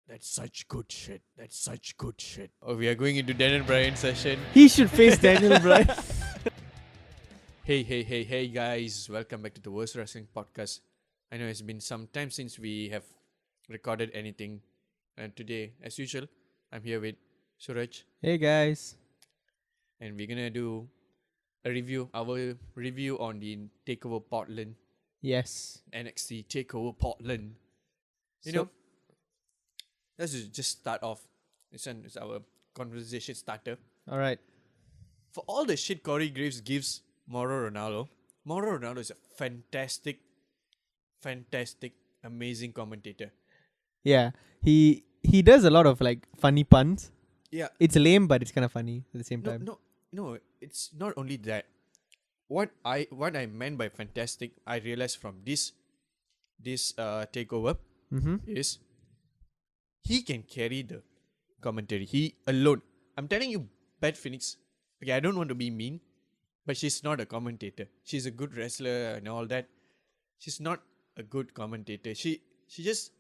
That's such good shit. That's such good shit. Oh, we are going into Daniel Bryan session. He should face Daniel Bryan. Hey, guys. Welcome back to the Worst Wrestling Podcast. I know it's been some time since we have recorded anything. And today, as usual, I'm here with Suraj. Hey guys. And we're going to do a review. Our review on the Takeover Portland. Yes. NXT Takeover Portland. You know, let's just start off. This one is our conversation starter. All right. For all the shit Corey Graves gives Mauro Ronaldo is a fantastic, amazing commentator. Yeah. He does a lot of like funny puns. Yeah. It's lame, but it's kind of funny at the same time. No. It's not only that. What I meant by fantastic, I realized from this takeover is he can carry the commentary. He alone. I'm telling you, Beth Phoenix. Okay, I don't want to be mean, but she's not a commentator. She's a good wrestler and all that. She's not a good commentator. She just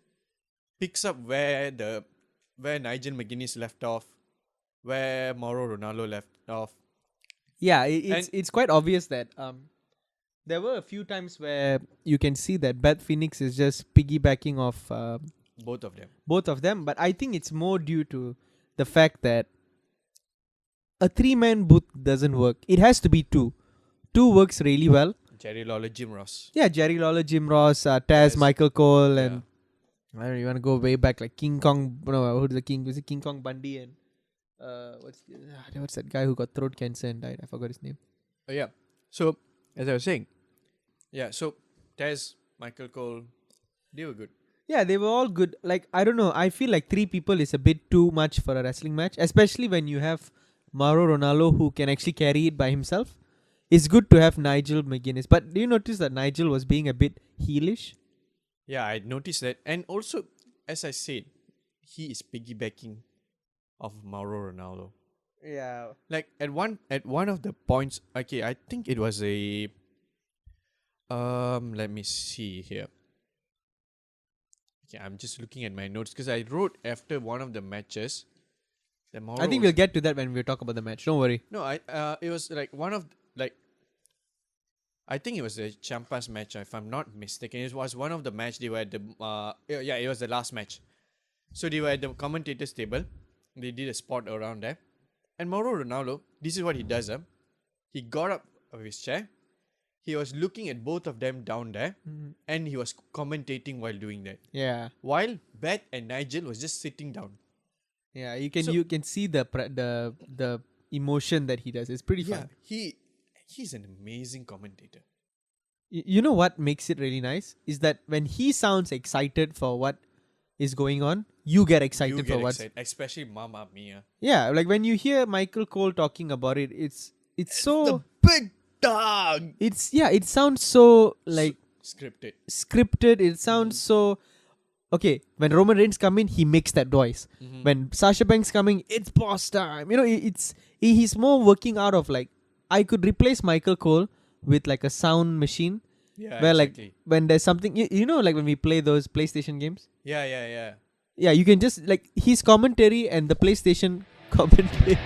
picks up where Nigel McGuinness left off, where Mauro Ronaldo left off. Yeah, it's quite obvious that there were a few times where you can see that Beth Phoenix is just piggybacking off Both of them. But I think it's more due to the fact that a 3-man booth doesn't work. It has to be 2. 2 works really well. Jerry Lawler, Jim Ross. Yeah, Jerry Lawler, Jim Ross, Taz, Michael Cole, and I don't know, you want to go way back like King Kong. No, who's the king? Was it King Kong Bundy and what's that guy who got throat cancer and died? I forgot his name. Oh yeah. So as I was saying, so Taz, Michael Cole, they were good. Yeah, they were all good. Like, I don't know. I feel like 3 people is a bit too much for a wrestling match, especially when you have Mauro Ronaldo who can actually carry it by himself. It's good to have Nigel McGuinness. But do you notice that Nigel was being a bit heelish? Yeah, I noticed that. And also, as I said, he is piggybacking off Mauro Ronaldo. Yeah. Like at one of the points, okay, I think it was a let me see here. Okay, I'm just looking at my notes because I wrote after one of the matches. I think we'll get to that when we talk about the match. Don't worry. No, it was like one of I think it was a Ciampa's match, if I'm not mistaken. It was one of the match they were at the it was the last match. So they were at the commentators table. They did a spot around there. And Mauro Ronaldo, this is what he does. He got up of his chair. He was looking at both of them down there. And he was commentating while doing that. Yeah. While Beth and Nigel was just sitting down. Yeah, you can see the emotion that he does. It's pretty fun. He's an amazing commentator. You know what makes it really nice is that when he sounds excited for what is going on, you get excited for what's... Especially Mamma Mia. Yeah, like when you hear Michael Cole talking about it, it's so... the big dog! It sounds so like... Scripted. It sounds so... Okay, when Roman Reigns come in, he makes that voice. When Sasha Banks coming, it's boss time. You know, he's more working out of like, I could replace Michael Cole with like a sound machine. Yeah, where exactly. Like when there's something, you know, like when we play those PlayStation games. Yeah. Yeah, you can just like his commentary and the PlayStation commentary.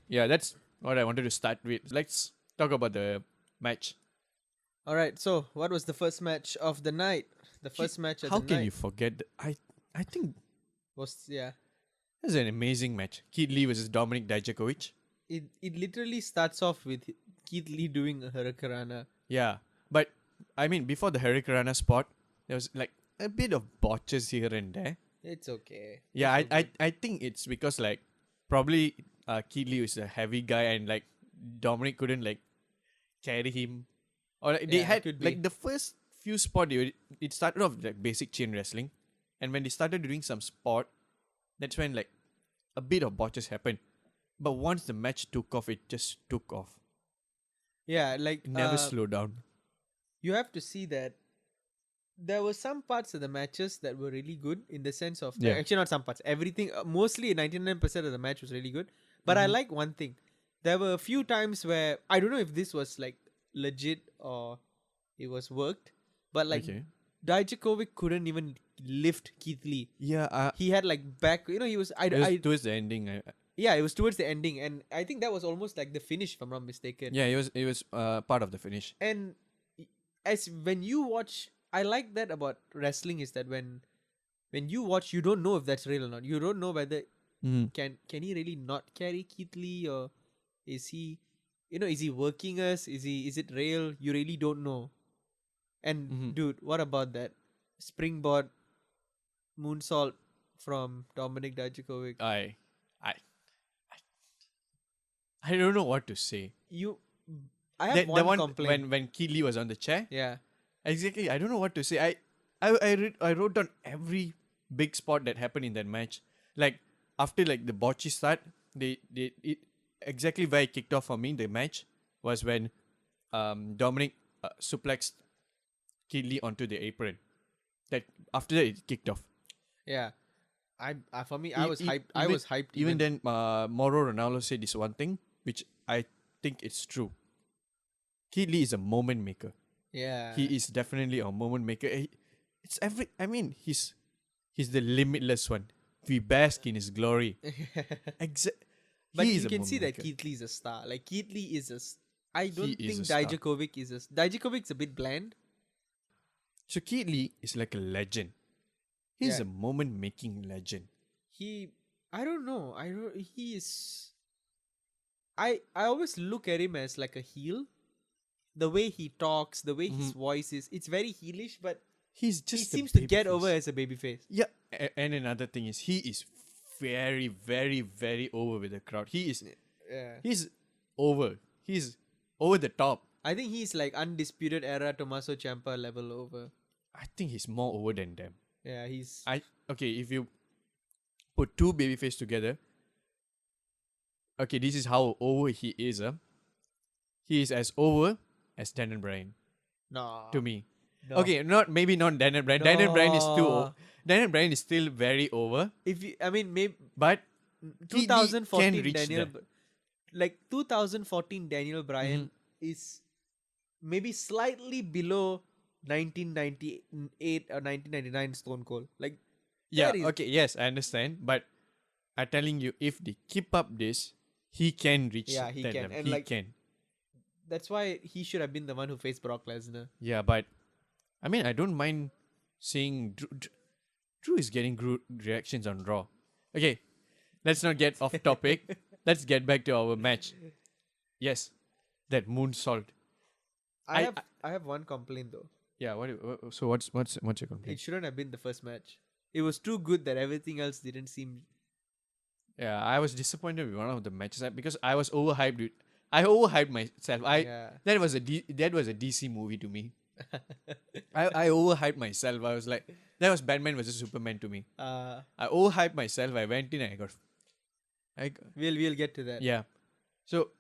Yeah, that's what I wanted to start with. Let's talk about the match. All right, so what was the first match of the night? The first match of the night. How can you forget? I think it was an amazing match. Keith Lee versus Dominic Dijakovic. It literally starts off with Keith Lee doing a Hurricanrana. Yeah, but I mean before the Hurricanrana spot, there was like a bit of botches here and there. It's okay. Yeah, I think it's because like probably Keith Lee is a heavy guy and like Dominic couldn't like carry him. Or like, they had like the first few spots, it started off like basic chain wrestling, and when they started doing some sport, that's when like a bit of botches happened. But once the match took off, it just took off. Yeah, like it never slowed down. You have to see that there were some parts of the matches that were really good in the sense of actually not some parts. Everything mostly 99% of the match was really good. But I like one thing. There were a few times where I don't know if this was like legit or it was worked, but like Okay. Dijakovic couldn't even lift Keith Lee. Yeah. He had like back, he was It was towards the ending. yeah, it was towards the ending, and I think that was almost like the finish, if I'm not mistaken. Yeah, it was part of the finish. And as when you watch, I like that about wrestling is that when you watch, you don't know if that's real or not. You don't know whether can he really not carry Keith Lee, or is he, is he working us? Is it real? You really don't know. And dude, what about that springboard moonsault from Dominic Dijakovic? I don't know what to say. I have The one complaint. when Keith Lee was on the chair. Yeah. Exactly. I don't know what to say. I wrote down every big spot that happened in that match. Like after like the botchy start, it exactly where it kicked off for me. The match was when Dominic suplexed Keith Lee onto the apron. That after that it kicked off. Yeah. I for me, I was hyped. I Even- was hyped. Even then, Moro Ronaldo said this one thing, which I think it's true. Keith Lee is a moment maker. Yeah. He is definitely a moment maker. He's the limitless one. We bask in his glory. But He you is a can see moment that maker. Keith Lee is a star. Like Keith Lee is I don't He is think a star. Dijakovic is Dijakovic's a bit bland. So Keith Lee is like a legend. He's Yeah. a moment making legend. I don't know. He is. I always look at him as like a heel. The way he talks, the way his voice is, it's very heelish, but He's he just seems to get over as a babyface. Yeah, and another thing is he is very, very, very over with the crowd. He's over. He's over the top. I think he's like undisputed era Tommaso Ciampa level over. I think he's more over than them. Yeah, he's. If you put two babyface together, okay, this is how over he is. He is as over as Daniel Bryan No. to me. No. Okay, maybe not Daniel Bryan. Daniel Bryan is too. Daniel Bryan is still very over. Maybe But 2014 can reach Daniel, there. like 2014 Daniel Bryan is maybe slightly below 1998 or 1999 Stone Cold. Like, Yeah, that is- okay, yes, I understand. But I'm telling you, if they keep up this, he can reach Yeah, he that can. level. And He like- can. That's why he should have been the one who faced Brock Lesnar. Yeah, but I mean, I don't mind seeing Drew is getting reactions on Raw. Okay, let's not get off topic. Let's get back to our match. Yes, that moonsault. I have one complaint though. Yeah. So what's your complaint? It shouldn't have been the first match. It was too good that everything else didn't seem. Yeah, I was disappointed with one of the matches because I was overhyped. Dude. I overhyped myself. Yeah. That was a DC movie to me. I overhyped myself. I was like, that was Batman versus Superman to me. I overhyped myself. I went in and I got. We'll get to that. Yeah. So,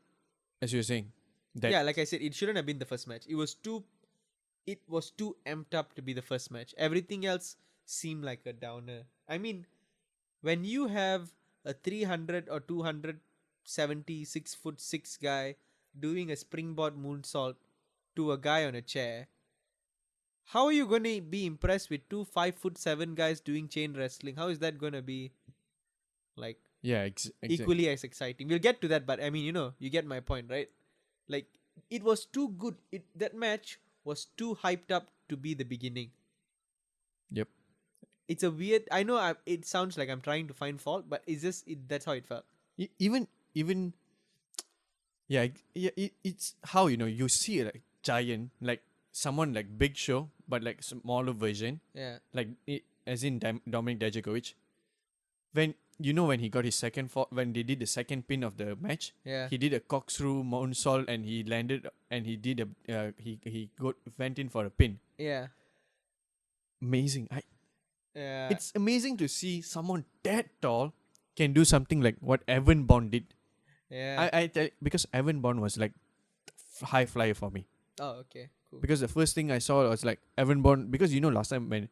as you were saying, that Yeah, like I said, it shouldn't have been the first match. It was too amped up to be the first match. Everything else seemed like a downer. I mean, when you have a 300 or 276-foot-6 guy doing a springboard moonsault to a guy on a chair, how are you going to be impressed with 2 5'7" guys doing chain wrestling? How is that going to be like yeah, equally as exciting? We'll get to that, but I mean, you get my point, right? Like, it was too good. That match was too hyped up to be the beginning. Yep. It's a weird. I know it sounds like I'm trying to find fault, but it's just that's how it felt. Even yeah, it's how you see like giant, like someone like Big Show, but like smaller version, Yeah. like as in Dominic Dijakovic. When he got his second when they did the second pin of the match, Yeah. he did a corkscrew moonsault and he landed and he did he went in for a pin. Yeah. Amazing. Yeah. It's amazing to see someone that tall can do something like what Evan Bond did. Yeah. Because Evan Bond was like high flyer for me. Oh, okay. Cool. Because the first thing I saw was like Evan Bond. Because last time when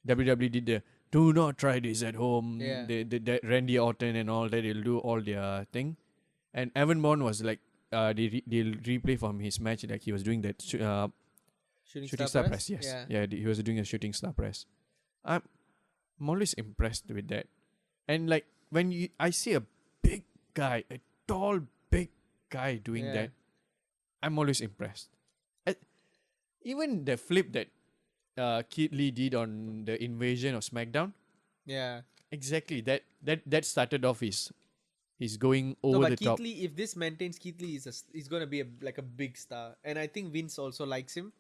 WWE did the do not try this at home, Yeah. the Randy Orton and all that, they'll do all their thing. And Evan Bond was like they'll replay from his match, like he was doing that Shooting star press. Yes. Yeah. He was doing a shooting star press. I'm always impressed with that. And like when I see a big guy, a tall, big guy doing Yeah. that, I'm always impressed. Even the flip that Keith Lee did on the invasion of SmackDown, Yeah. exactly that started off he's going over No, but the Keith top. Lee, if this maintains, Keith Lee he's gonna be like a big star, and I think Vince also likes him.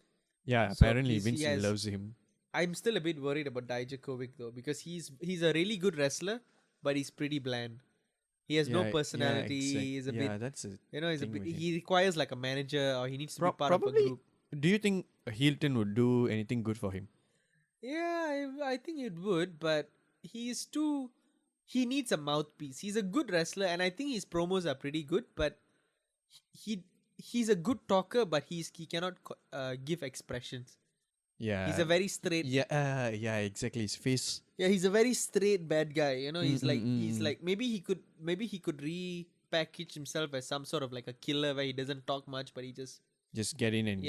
Yeah, So apparently Vince he has- loves him. I'm still a bit worried about Dijakovic though, because he's a really good wrestler, but he's pretty bland. He has no personality. He's a bit, that's a he's a thing bit. with him. He requires like a manager, or he needs to be part of a Probably. group. Do you think Hilton would do anything good for him? Yeah, I think it would, but he's too. He needs a mouthpiece. He's a good wrestler, and I think his promos are pretty good. But he's a good talker, but he cannot give expressions. Yeah. He's a very straight. Yeah, exactly. His face. Yeah, he's a very straight bad guy. He's Mm. like maybe he could repackage himself as some sort of like a killer where he doesn't talk much, but he just Get in and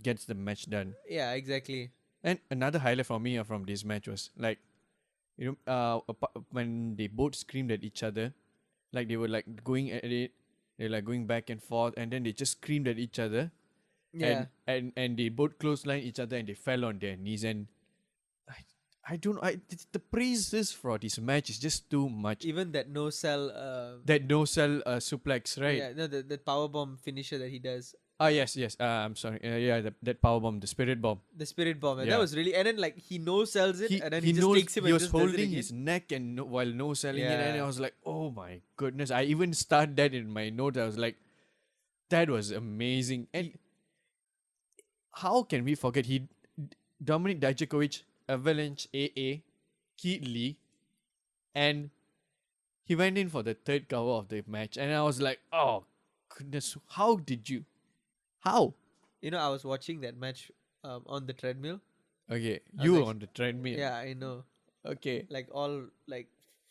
gets the match done. yeah, exactly. And another highlight for me from this match was like, when they both screamed at each other, like they were like going at it, they're like going back and forth, and then they just screamed at each other. Yeah. And they both clotheslined each other and they fell on their knees, and I don't the praises for this match is just too much. Even that no sell. That no sell suplex, right? Yeah, no, the powerbomb finisher that he does. Yes. I'm sorry. That power bomb, the spirit bomb. The spirit bomb. And Yeah. that was really. And then like he no sells it, and then he just knows, takes him. he and was just does it holding again. his neck and while no selling it, and Yeah. I was like, oh my goodness! I even started that in my notes. I was like, that was amazing. And how can we forget Dominic Dijakovic, Avalanche AA, Keith Lee, and he went in for the third cover of the match, and I was like, oh goodness, how did you? How? I was watching that match on the treadmill. Okay, I was you like- on the treadmill. Yeah, I know. Okay. Like all like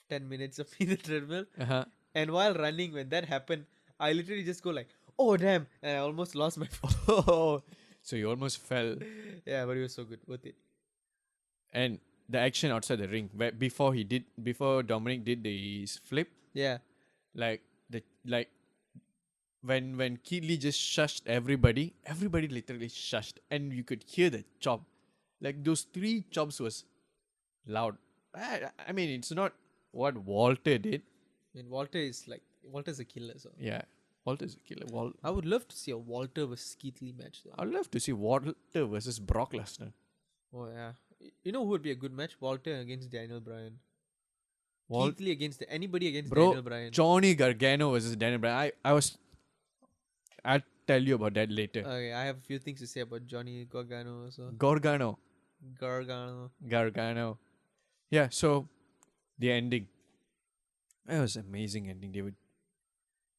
10 minutes of me in the treadmill. Uh-huh. And while running, when that happened, I literally just go like, oh damn, and I almost lost my phone. Oh, so you almost fell. Yeah, but it was so good, worth it. And the action outside the ring, where before Dominic did his flip, Yeah, when Keith Lee just shushed everybody literally shushed, and you could hear the chop. Like those 3 chops was loud. I mean, it's not what Walter did. I mean Walter's a killer. So Yeah, Walter's a killer. I would love to see a Walter versus Keith Lee match though. I'd love to see Walter versus Brock Lesnar. Oh yeah, you know who would be a good match? Walter against Daniel Bryan. Wal- Keith Lee against anybody against Bro, Daniel Bryan. Johnny Gargano versus Daniel Bryan. I'll tell you about that later. Okay, I have a few things to say about Johnny Gargano also. Gargano. Gargano. Yeah, so the ending. It was amazing ending.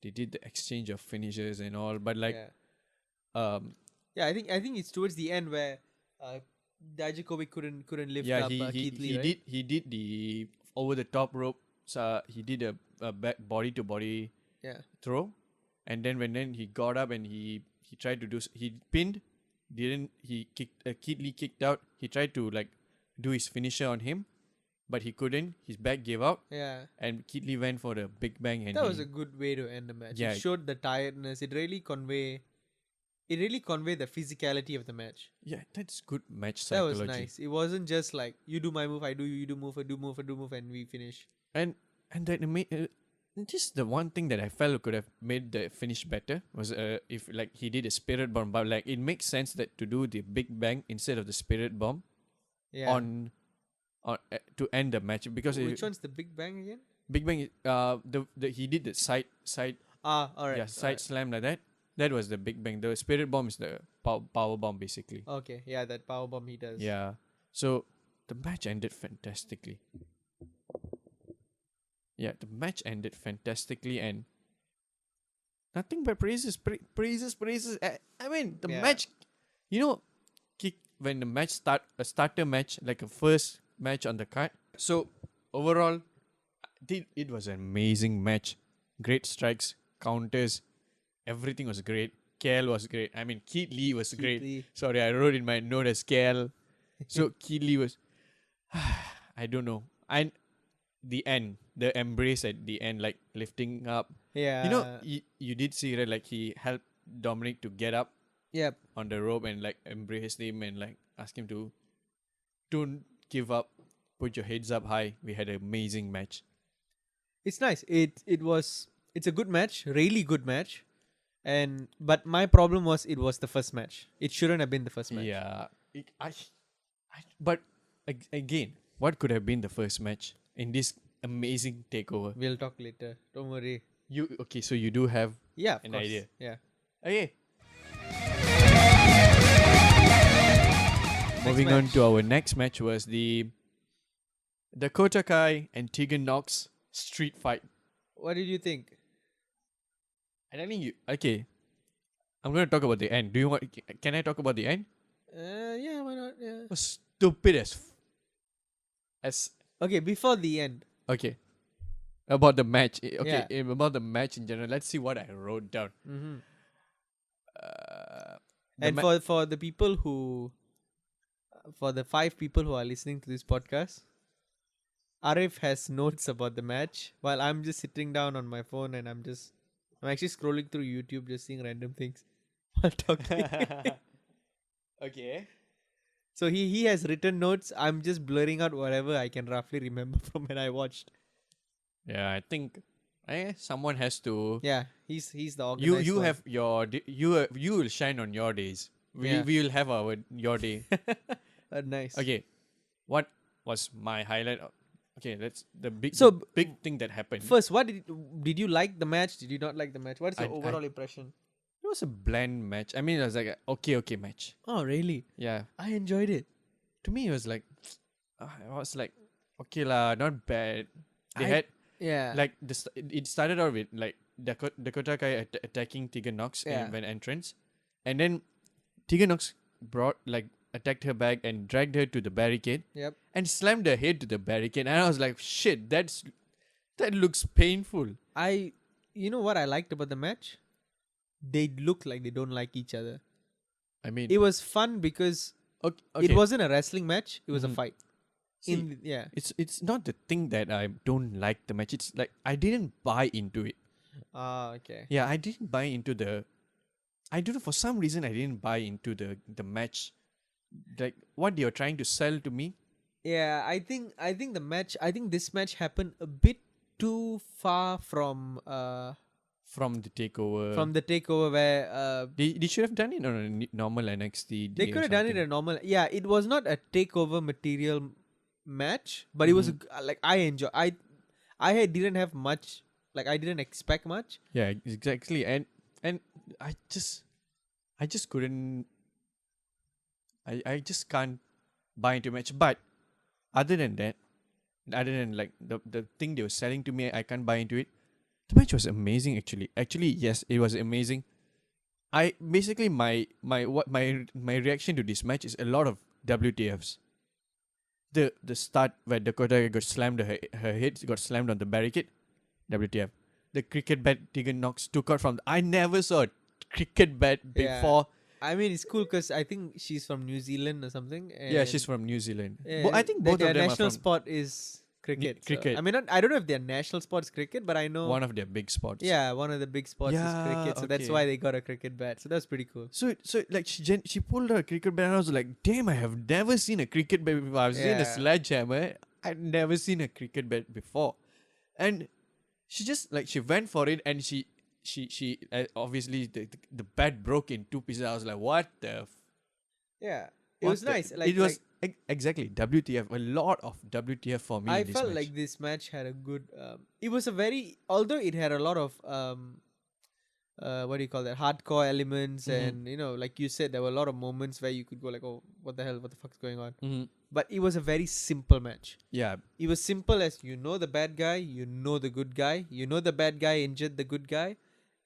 They did the exchange of finishes and all, but like Yeah. Yeah, I think it's towards the end where Dijakovic couldn't lift up Keith Lee, right? He did the over the top rope. So he did a back body to body Yeah. throw, and then he got up and he tried to he pinned. Keith Lee kicked out. He tried to like do his finisher on him, but he couldn't. His back gave out, Yeah. and Keith Lee went for the Big Bang. And That was a good way to end the match. Yeah. It showed the tiredness. It really conveyed the physicality of the match. yeah, that's good match That psychology. was nice. It wasn't just like you do my move, I do you do move, I do move, and we finish. And that just the one thing that I felt could have made the finish better was if like he did a spirit bomb, but like it makes sense that to do the Big Bang instead of the spirit bomb Yeah. on to end the match, because Which one's the Big Bang again? Big Bang is he did the side Alright. side slam like that. That was the Big Bang. The spirit bomb is the power bomb basically. Okay, yeah, that power bomb he does. Yeah. So the match ended fantastically. Yeah, the match ended fantastically, and nothing but praises. I mean, the Yeah. match, when the match a starter match, like a first match on the card. So overall, it was an amazing match. Great strikes, counters, everything was great. Kel was great. I mean, Keith Lee was Keith great. Lee. Sorry, I wrote in my note as Kel. So Keith Lee was, I don't know. And the end, the embrace at the end, like lifting up. Yeah. You know, you did see, right? Like he helped Dominic to get up Yep. on the rope and like embrace him and like ask him to don't give up, put your heads up high. We had an amazing match. It's nice. It's a good match, really good match. But my problem was it was the first match. It shouldn't have been the first match. Yeah, but again, what could have been the first match in this amazing takeover? We'll talk later. Don't worry. So you do have Yeah, an course. idea. Yeah. Okay. Moving on to our next match was the Dakota Kai and Tegan Nox street fight. What did you think? I don't think you. Okay, I'm gonna talk about the end. Do you want? Can I talk about the end? Yeah, why not? Yeah. It was stupid as. Okay, before the end. Okay. About the match. Okay, Yeah. about the match in general. Let's see what I wrote down. Mm-hmm. The And for the people who, for the 5 people who are listening to this podcast, Arif has notes about the match while I'm just sitting down on my phone and I'm actually scrolling through YouTube just seeing random things while talking. Okay. So he has written notes. I'm just blurring out whatever I can roughly remember from when I watched. Yeah, I think someone has to. Yeah, he's the organized You one. have your you will shine on your days. We will have your day. Nice. Okay, what was my highlight? Okay, that's the big thing that happened. First, what did you like the match? Did you not like the match? What's your overall impression? It was a bland match. I mean, it was like a okay match. Oh, really? Yeah, I enjoyed it. to me it was like, I was like, okay lah, not bad. They had Yeah. like it started out with like Dakota Kai attacking Tegan Nox Yeah. when entrance, and then Tegan Nox attacked her back and dragged her to the barricade Yep. and slammed her head to the barricade, and I was like, shit, that looks painful. You know what I liked about the match? They look like they don't like each other. I mean, It was fun because okay. it wasn't a wrestling match. It was a Mhm. fight. See, Yeah. it's not the thing that I don't like the match. It's like I didn't buy into it. Okay. Yeah, I didn't buy into the. I don't know, for some reason I didn't buy into the match. Like what you're trying to sell to me. Yeah, I think this match happened a bit too far from From the takeover. the takeover where They should have done it on a normal NXT. they could have done it a normal. Yeah, it was not a takeover material match, but it was like I enjoy. I didn't have much. Like I didn't expect much. Yeah, exactly. And I just couldn't. I just can't buy into match. But other than that, other than like the thing they were selling to me, I can't buy into it. The match was amazing actually. Actually, yes, it was amazing. I basically my reaction to this match is a lot of WTFs. The start where Dakota got slammed, her head got slammed on the barricade. WTF. The cricket bat Tegan Nox took out from. I never saw a cricket bat Yeah. before. I mean, it's cool because I think she's from New Zealand or something. Yeah, she's from New Zealand. And I think both their of them are national from sport is cricket. so- cricket. I mean, I don't know if their national sport is cricket, but I know. one of their big spots. Yeah, one of the big sports is Yeah, cricket, so that's okay. why they got a cricket bat. So that's pretty cool. So like she pulled out a cricket bat and I was like, damn, I have never seen a cricket bat before. I've seen a Yeah. sledgehammer. I've never seen a cricket bat before. And she just like she went for it and she obviously the bat broke in 2 pieces. I was like, what the Yeah, it what was the- nice. Like it was exactly WTF. A lot of WTF for me. I in this felt match. like this match had a good. It was a very, although it had a lot of what do you call that, hardcore elements, and like you said, there were a lot of moments where you could go like, oh, what the hell, what the fuck's going on? Mhm. But it was a very simple match. Yeah, It was simple as the bad guy, the good guy, the bad guy injured the good guy,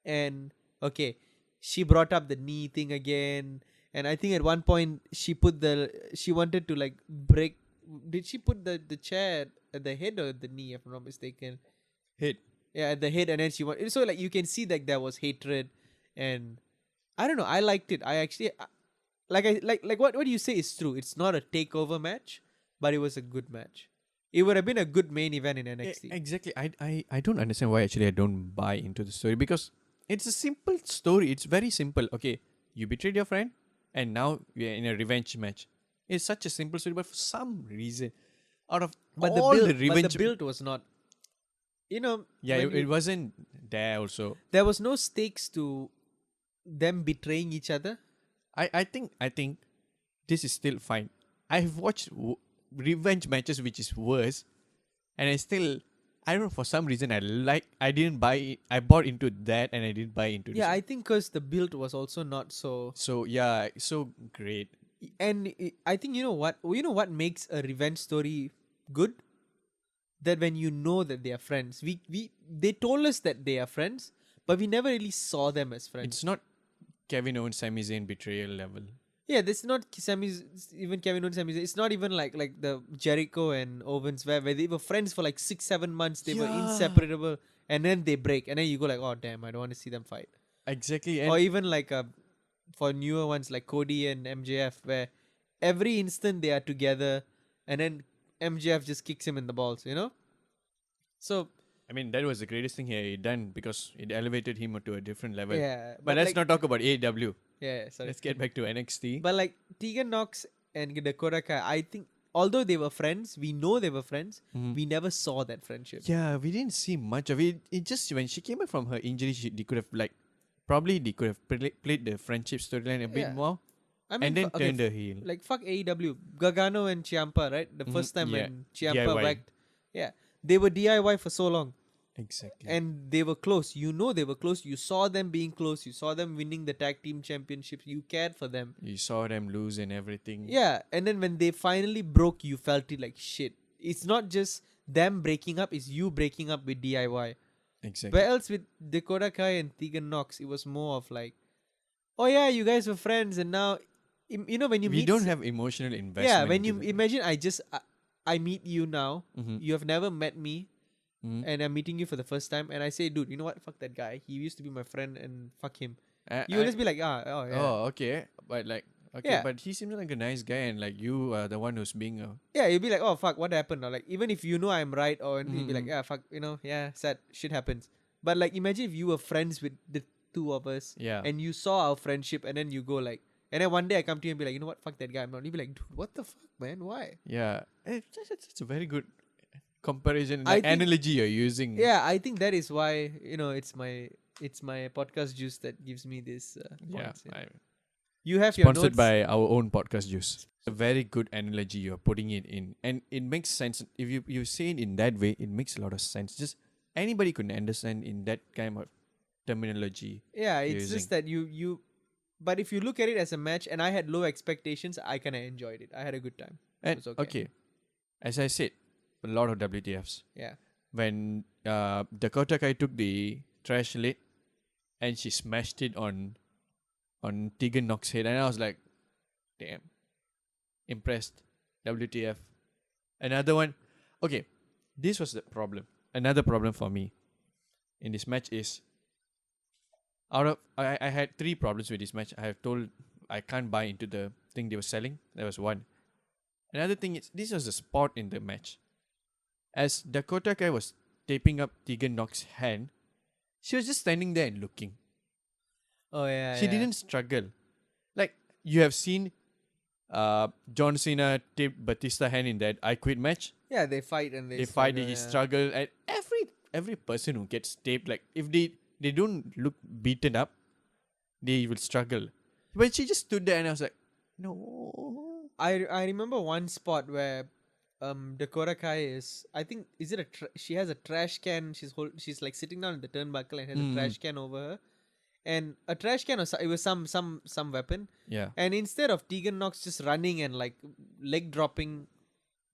and okay, she brought up the knee thing again, and I think at one point she wanted to like break. Did she put the chair at the head or the knee? If I'm not mistaken. hit. Yeah, at the head, and then so like you can see that there was hatred, and I don't know. I liked it. I actually like what you say is true. It's not a takeover match, but it was a good match. It would have been a good main event in NXT. Exactly. I don't understand why actually I don't buy into the story, because it's a simple story. It's very simple. Okay, you betrayed your friend, and now we are in a revenge match. It's such a simple story, but for some reason, out of But all the the build, revenge, but the build was not. You know, yeah, when it wasn't there. Also, there was no stakes to them betraying each other. I think this is still fine. I've watched revenge matches which is worse, and I don't know, for some reason I didn't buy it. I bought into that and I didn't buy into Yeah, this. I think because the build was also not so. So yeah, so great. And I think you know what makes a revenge story good. That when you know that they are friends, they told us that they are friends, but we never really saw them as friends. It's not Kevin Owens Sami Zayn betrayal level. Yeah, this is not even Kevin Owens, Sami Zayn. It's not even like the Jericho and Owens where they were friends for like 6-7 months. They were Yeah. inseparable, and then they break, and then you go like, oh damn, I don't want to see them fight. Exactly. Or even like for newer ones like Cody and MJF, where every instant they are together, and then MJF just kicks him in the balls. So I mean, that was the greatest thing he done, because it elevated him to a different level. yeah, But let's like, not talk about AEW. Yeah, sorry. Let's get back to NXT. But like Tegan Knox and Dakota Kai, I think although they were friends, we know they were friends. Mhm. We never saw that friendship. Yeah, we didn't see much of it. It just, when she came back from her injury, they could have they could have played the friendship storyline a bit Yeah. more, I mean, and then turned her heel. like fuck AEW, Gargano and Ciampa, right? The first time yeah. when Ciampa DIY. whacked, yeah, they were DIY for so long, Exactly. and they were close. They were close. You saw them being close. You saw them winning the tag team championships. You cared for them. You saw them lose and everything. Yeah, and then when they finally broke, you felt it like shit. It's not just them breaking up; it's you breaking up with DIY. Exactly. Where else with Dakota Kai and Tegan Knox, it was more of like, oh yeah, you guys were friends, and now, when you we meet, don't have emotional investment. yeah, when you into imagine, I meet you now, Mhm. you have never met me, Mhm. and I'm meeting you for the first time, and I say, dude, you know what? Fuck that guy. He used to be my friend, and fuck him. You will just be like, oh yeah, Oh, okay. But okay, Yeah. but he seems like a nice guy, and you are the one who's being yeah. You'll be like, oh fuck, what happened? Or like, even if you know I'm right, or anything, you'll be like, Mhm. yeah, fuck, yeah, sad shit happens. But like, imagine if you were friends with the two of us, yeah. and you saw our friendship, and then you go like, and then one day I come to you and be like, you know what, fuck that guy, I'm not. You'll be like, dude, what the fuck, man, why? Yeah, it's a very good comparison, I think- analogy you're using. Yeah, I think that is why it's my podcast juice that gives me this. Yeah. Points, you have your Sponsored notes. by our own podcast juice. A very good analogy you're putting it in, and it makes sense if you say it in that way. It makes a lot of sense. Just anybody could understand in that kind of terminology. Yeah, it's using. just that you. But if you look at it as a match, and I had low expectations, I kind of enjoyed it. I had a good time. And, was okay. as I said, a lot of WTFs. Yeah. When Dakota Kai took the trash lid and she smashed it on Tegan Knox's head, and I was like, damn, impressed. WTF. Another one. Okay, this was the problem. Another problem for me in this match is, I had 3 problems with this match. I have told I can't buy into the thing they were selling. That was one. Another thing is, this was the spot in the match. As Dakota Kai was taping up Tegan Knox's hand, she was just standing there and looking. Oh yeah. She didn't struggle. Like, you have seen John Cena tape Batista hand in that I Quit match. Yeah, they fight and They fight, he struggle, and every person who gets taped, like, if they don't look beaten up, they will struggle. But she just stood there, and I was like, no. I remember one spot where Dakota Kai is, I think, is it she has a trash can. She's like sitting down in the turnbuckle and has a trash can over her, and a trash can, or it was some weapon. Yeah. And instead of Tegan Knox just running and like leg dropping,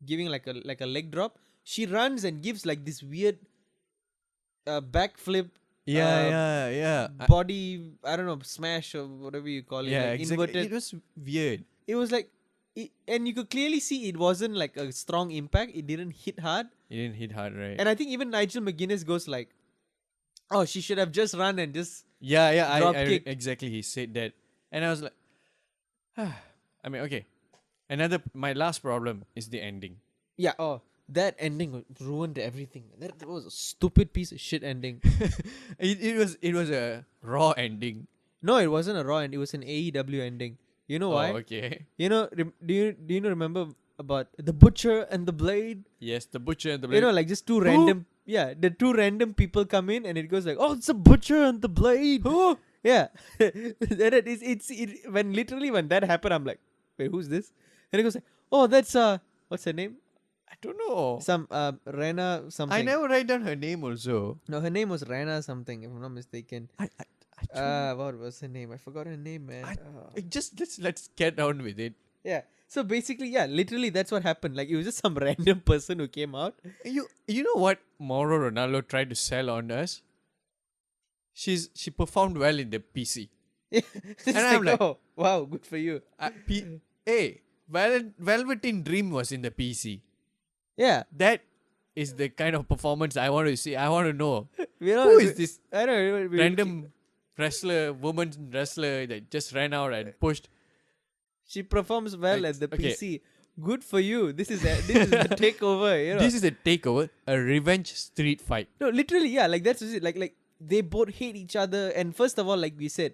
giving like a leg drop, she runs and gives like this weird backflip. Yeah. Body, I don't know, smash or whatever you call it. Yeah, like exactly. inverted. It was weird. It was like, and you could clearly see it wasn't like a strong impact. It didn't hit hard. It didn't hit hard, right? And I think even Nigel McGuinness goes like, oh, she should have just run and just Yeah. Drop I kick. exactly. He said that, and I was like, I mean, okay. My last problem is the ending. Yeah. Oh, that ending ruined everything. That was a stupid piece of shit ending. It was a raw ending. No, it wasn't a Raw ending. It was an AEW ending. You know why? Okay. You know, do you know remember about the Butcher and the Blade? Yes, the butcher and the You know, like just two random. Yeah, the two random people come in and it goes like, oh, it's the Butcher and the Blade. Who? Yeah. Then when literally when that happened, I'm like, wait, who's this? And it goes like, oh, that's what's her name? I don't know. Some Rena something. I never write down her name also. No, her name was Rena something, if I'm not mistaken. I don't What was her name? I forgot her name, man. just let's get on with it. Yeah. So basically, yeah, literally that's what happened. Like it was just some random person who came out. You know what Mauro Ronaldo tried to sell on us? She performed well in the PC. It's And I'm like, oh, wow, good for you. Hey, Velveteen Dream was in the PC. Yeah. That is the kind of performance I want to see. I want to know You know, who is this I don't know. random woman wrestler that just ran out and pushed. She performs well Like, at the okay. PC. Good for you. This is the takeover. You know. This is a takeover, a revenge street fight. No, literally, yeah. Like that's it. Like they both hate each other. And first of all, like we said,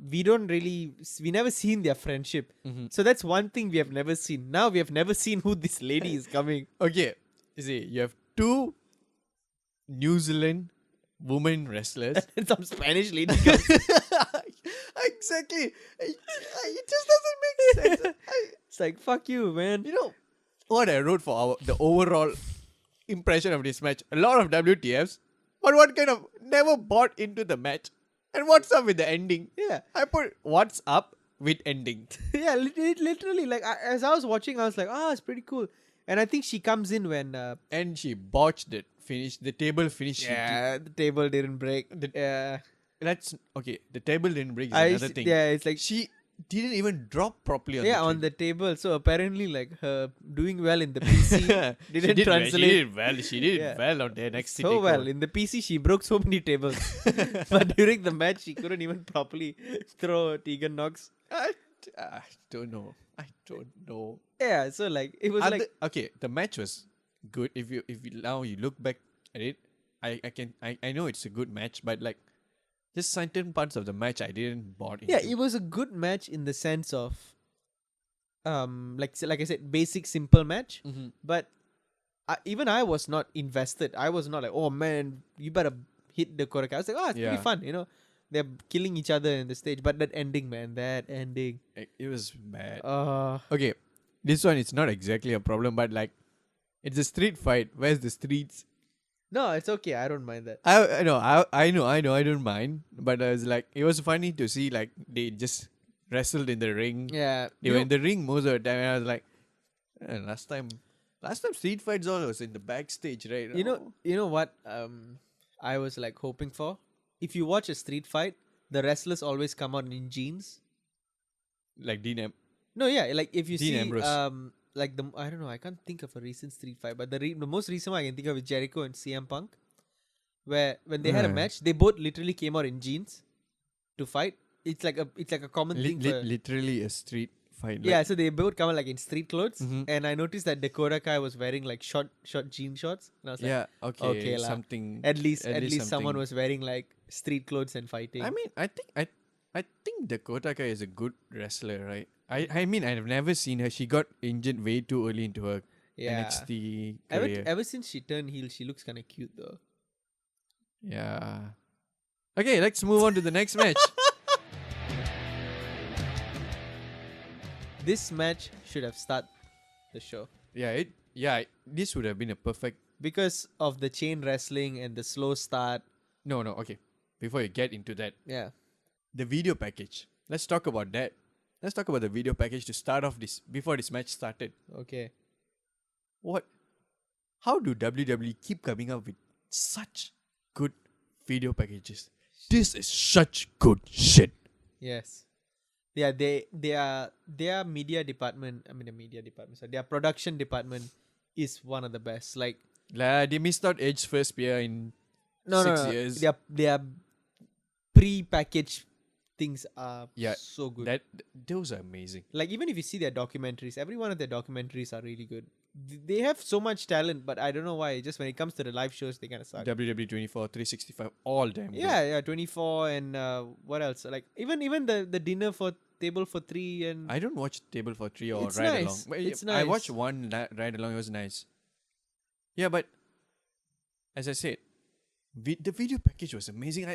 we never seen their friendship. So that's one thing we have never seen. Now we have never seen who this lady is coming. Okay, you see, you have two New Zealand women wrestlers. And some Spanish lady comes. Exactly. It just doesn't make sense. It's like, fuck you, man. You know what I wrote for the overall impression of this match? A lot of WTFs, but what kind of never bought into the match? And what's up with the ending? Yeah. I put what's up with ending. Yeah, literally. Like, as I was watching, I was like, it's pretty cool. And I think she comes in when... And she botched it. The table finished. yeah, the table didn't break. That's okay. The table didn't break. Is another thing. Yeah, it's like... She didn't even drop properly on the on the table. So apparently, like, her doing well in the PC didn't translate. She did it well on the NXT So Takeover. well. In the PC, she broke so many tables. But during the match, she couldn't even properly throw Tegan Knox. I don't know. Yeah, so like, it was like... okay, the match was good. If you now you look back at it, I know it's a good match, but like just certain parts of the match I didn't bought into. Yeah, it was a good match in the sense of like I said, basic simple match. But even I was not invested. I was not like, oh man, you better hit the choreography. I was like, it's pretty fun, you know. They're killing each other in the stage, but that ending, man, It was bad. Okay, this one it's not exactly a problem, but like it's a street fight. Where's the streets? no, it's okay. I don't mind that. I know, I don't mind, but I was like, it was funny to see like they just wrestled in the ring. Yeah, They were in the ring most of the time, and I was like, last time street fights all was in the backstage, right? You know what? I was like hoping for. If you watch a street fight, the wrestlers always come out in jeans. Like No, yeah, like if you Dean see, Ambrose. like I don't know, I can't think of a recent street fight, but the most recent one I can think of is Jericho and CM Punk, where when they had a match, they both literally came out in jeans to fight. It's like a common thing. Literally a street fight. Yeah, so they both come out like in street clothes, Mhm. and I noticed that Dakota Kai was wearing like short jean shorts, and I was like, Yeah. Okay. lah. Something. at least something. someone was wearing like street clothes and fighting. I mean, I think Dakota Kai is a good wrestler, right? I mean, I've never seen her. She got injured way too early into her NXT career. Ever since she turned heel, she looks kind of cute though. Yeah. Okay, let's move on to the next match. This match should have started the show This would have been a perfect. because of the chain wrestling and the slow start. No, okay. Before you get into that, Yeah. the video package. Let's talk about that. Let's talk about the video package to start off this before this match started. Okay. How do WWE keep coming up with such good video packages? This is such good shit. Yes. Yeah, their media department, so their production department is one of the best. Like They missed out Edge's first spear in 6 years. Their pre-packaged things are so good. Those are amazing. Like even if you see their documentaries, every one of their documentaries are really good. They have so much talent, but I don't know why. Just when it comes to the live shows, they kind of suck. WW 24, 365, all damn good. Yeah, 24 and what else? Like even the dinner for table for 3 and I don't watch Table for 3 or it's Ride nice. Along. It's I nice. watched one Ride Along. It was nice. Yeah, but as I said, the video package was amazing.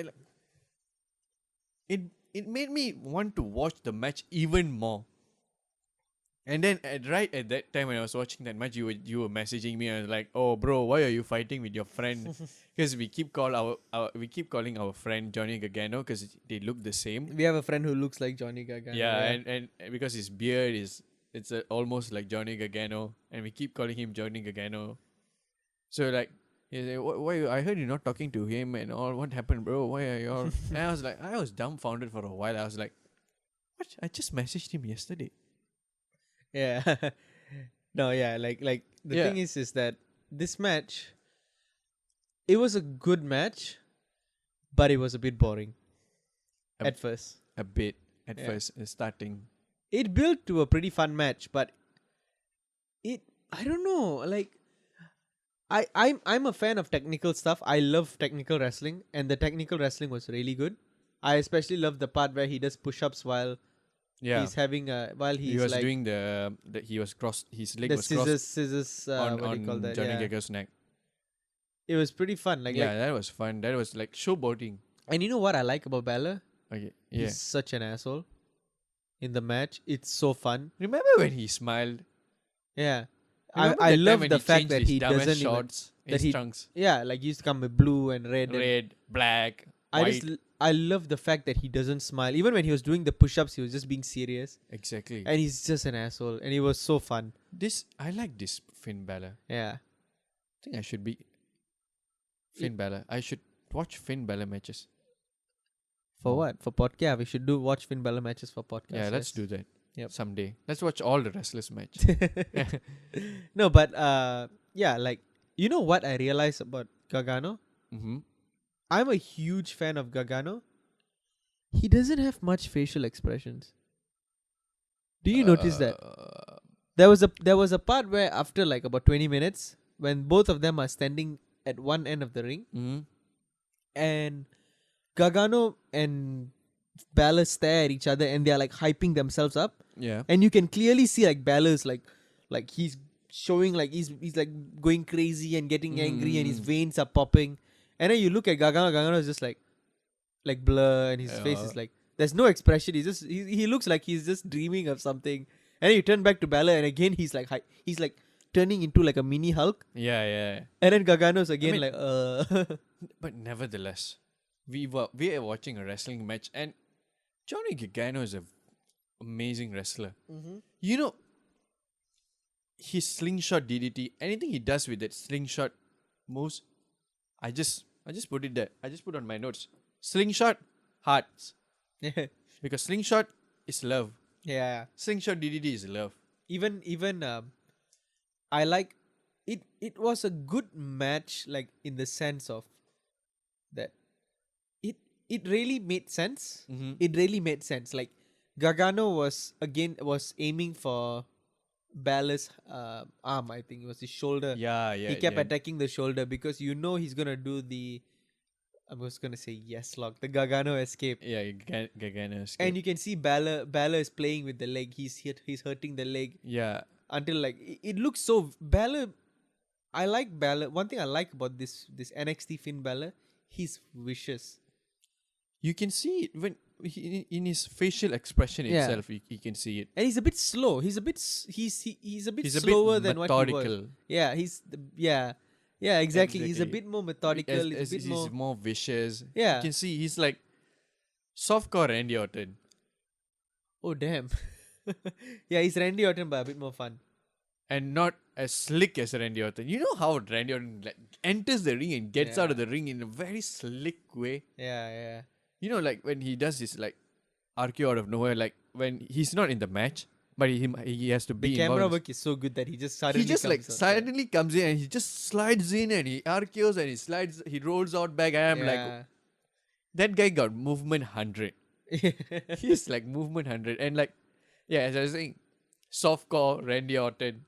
It made me want to watch the match even more. And then right at that time when I was watching that match, you were messaging me. I was like, "Oh, bro, why are you fighting with your friend?" Because we keep calling our friend Johnny Gargano because they look the same. We have a friend who looks like Johnny Gargano. Yeah, and because his beard it's almost like Johnny Gargano, and we keep calling him Johnny Gargano. So like, he said, why? I heard you're not talking to him and all. What happened, bro? Why are you all? And I was dumbfounded for a while. I was like, what? I just messaged him yesterday. Yeah. No, yeah, like the thing is that this match, it was a good match, but it was a bit boring at first. A bit at first, starting. It built to a pretty fun match, but I don't know, like I'm a fan of technical stuff. I love technical wrestling, and the technical wrestling was really good. I especially love the part where he does push-ups while he's having he was like doing he was crossed, his leg was scissors on what do you call that? Johnny Gargano's neck. It was pretty fun. That was fun. That was like showboating. And you know what I like about Balor? Okay, yeah. He's such an asshole in the match. It's so fun. Remember when he smiled? Yeah. I love the fact that he doesn't shorts, his trunks. Yeah, like he used to come with blue and red. Black, white. I love the fact that he doesn't smile. Even when he was doing the push-ups, he was just being serious. Exactly. And he's just an asshole. And it was so fun. I like this Finn Balor. Yeah. I think I should be Finn Balor. I should watch Finn Balor matches. For what? For podcast? We should watch Finn Balor matches for podcast. Yeah, let's do that. Yep. Someday. Let's watch all the wrestlers match. No, but yeah, like you know what I realized about Gargano? Mm-hmm. I'm a huge fan of Gargano. He doesn't have much facial expressions. Do you notice that? There was a part where after like about 20 minutes, when both of them are standing at one end of the ring, and Gargano and Balor stare at each other and they are like hyping themselves up. Yeah. And you can clearly see like Balor's like he's showing like he's like going crazy and getting angry and his veins are popping. And then you look at Gargano is just like blur, and his face is like there's no expression. He looks like he's just dreaming of something. And then you turn back to Balor and again he's like turning into like a mini Hulk. Yeah. And then Gargano's again But nevertheless, we are watching a wrestling match and Johnny Gargano is an amazing wrestler. Mm-hmm. You know, his slingshot DDT, anything he does with that slingshot moves, I just put it there. I just put on my notes. Slingshot, hearts. Because slingshot is love. Yeah. Slingshot DDT is love. Even I like it. It was a good match, like in the sense of that it really made sense. Mm-hmm. It really made sense. Like Gargano was aiming for Balor's arm. I think it was his shoulder. Yeah. He kept attacking the shoulder because he's gonna do the. I was gonna say yes lock, the Gargano escape. Yeah, Gargano escape. And you can see Balor is playing with the leg. He's hurting the leg. Yeah. Until like it looks so Balor. I like Balor. One thing I like about this NXT Finn Balor, he's vicious. You can see it when in his facial expression itself. You can see it. And he's a bit slow. He's a bit slower than methodical. What he was. Yeah, Yeah, exactly. He's a bit more methodical. He's more vicious. Yeah. You can see he's like softcore Randy Orton. Oh, damn. Yeah, he's Randy Orton, but a bit more fun. And not as slick as Randy Orton. You know how Randy Orton enters the ring and gets out of the ring in a very slick way? Yeah. You know, like when he does this like RKO out of nowhere, like when he's not in the match, but he has to be the involved. camera work is so good that he just suddenly comes in and he just slides in and he RKOs and he rolls out back and I'm like, that guy got movement 100. He's like movement 100. And like, yeah, as I was saying, softcore Randy Orton.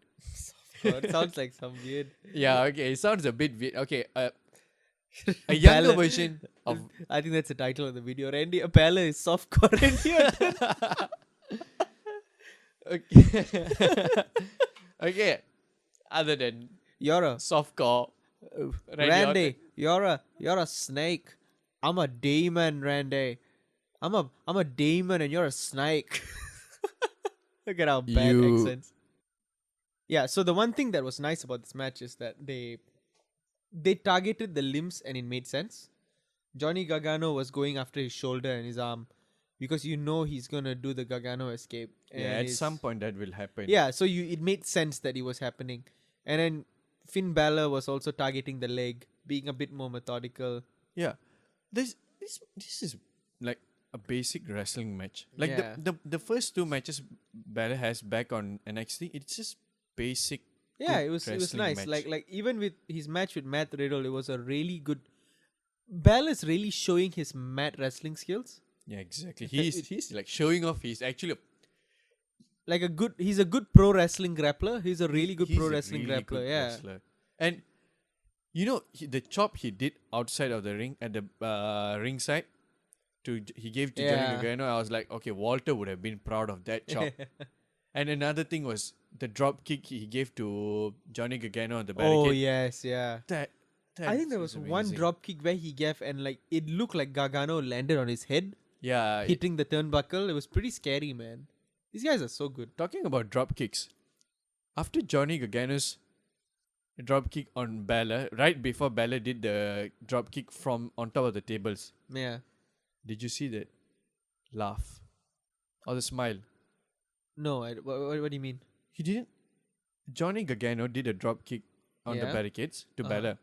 God, it sounds like some weird. Yeah, okay, it sounds a bit weird. Okay, a younger Balor. version of. I think that's the title of the video. Balor is softcore Randy Orton. Okay. Okay. Other than You're a softcore Randy. You're a snake. I'm a demon, Randy. I'm a demon and you're a snake. Look at how bad accents. Yeah, so the one thing that was nice about this match is that they targeted the limbs and it made sense. Johnny Gargano was going after his shoulder and his arm because he's gonna do the Gargano escape. Yeah, at some point that will happen. Yeah, so it made sense that it was happening. And then Finn Balor was also targeting the leg, being a bit more methodical. Yeah. This is like a basic wrestling match. Like Yeah. the first two matches Balor has back on NXT, it's just basic. Yeah, good it was wrestling nice. match. Like even with his match with Matt Riddle, it was a really good. Balor's really showing his mat wrestling skills. Yeah, exactly. He's like showing off. He's actually He's a good pro wrestling grappler. He's a really good he's pro a wrestling really grappler. good Yeah. wrestler. And the chop he did outside of the ring at the ringside he gave to Johnny Yeah. Gargano. I was like, okay, Walter would have been proud of that chop. And another thing was the drop kick he gave to Johnny Gargano on the barricade. Oh yes, yeah. That I think there was one drop kick where he gave and like it looked like Gargano landed on his head, Yeah. hitting the turnbuckle. It was pretty scary, man. These guys are so good. Talking about drop kicks, after Johnny Gargano's drop kick on Balor, right before Balor did the drop kick from on top of the tables, Yeah. did you see that laugh or the smile? No, what do you mean? He didn't. Johnny Gargano did a drop kick on the Yeah. barricades to Uh-huh. Balor.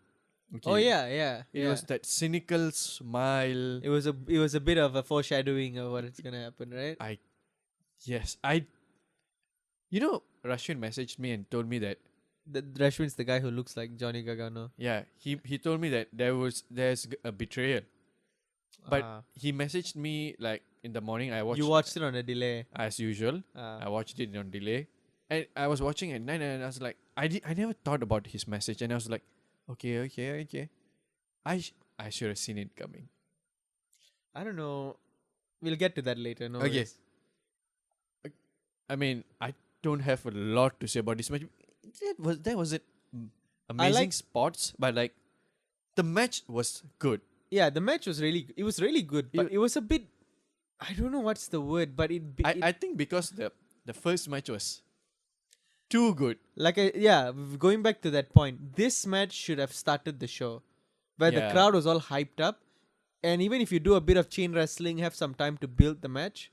Okay. Oh yeah. It was that cynical smile. It was a bit of a foreshadowing of what is gonna happen, right? Yes, Rashid messaged me and told me that. The Rashwin's the guy who looks like Johnny Gargano. Yeah, he told me that there's a betrayal. But Ah. he messaged me like in the morning. You watched it on a delay. as usual. I watched it on delay, and I was watching at 9, and I was like, I never thought about his message, and I was like, okay. I should have seen it coming. I don't know. We'll get to that later. No. Okay. worries. I mean, I don't have a lot to say about this match. That was it. Amazing spots, but like the match was good. Yeah, the match was really good, but it was a bit. I don't know what's the word, but I think because the first match was too good. Going back to that point, this match should have started the show, where the Yeah. crowd was all hyped up, and even if you do a bit of chain wrestling, have some time to build the match,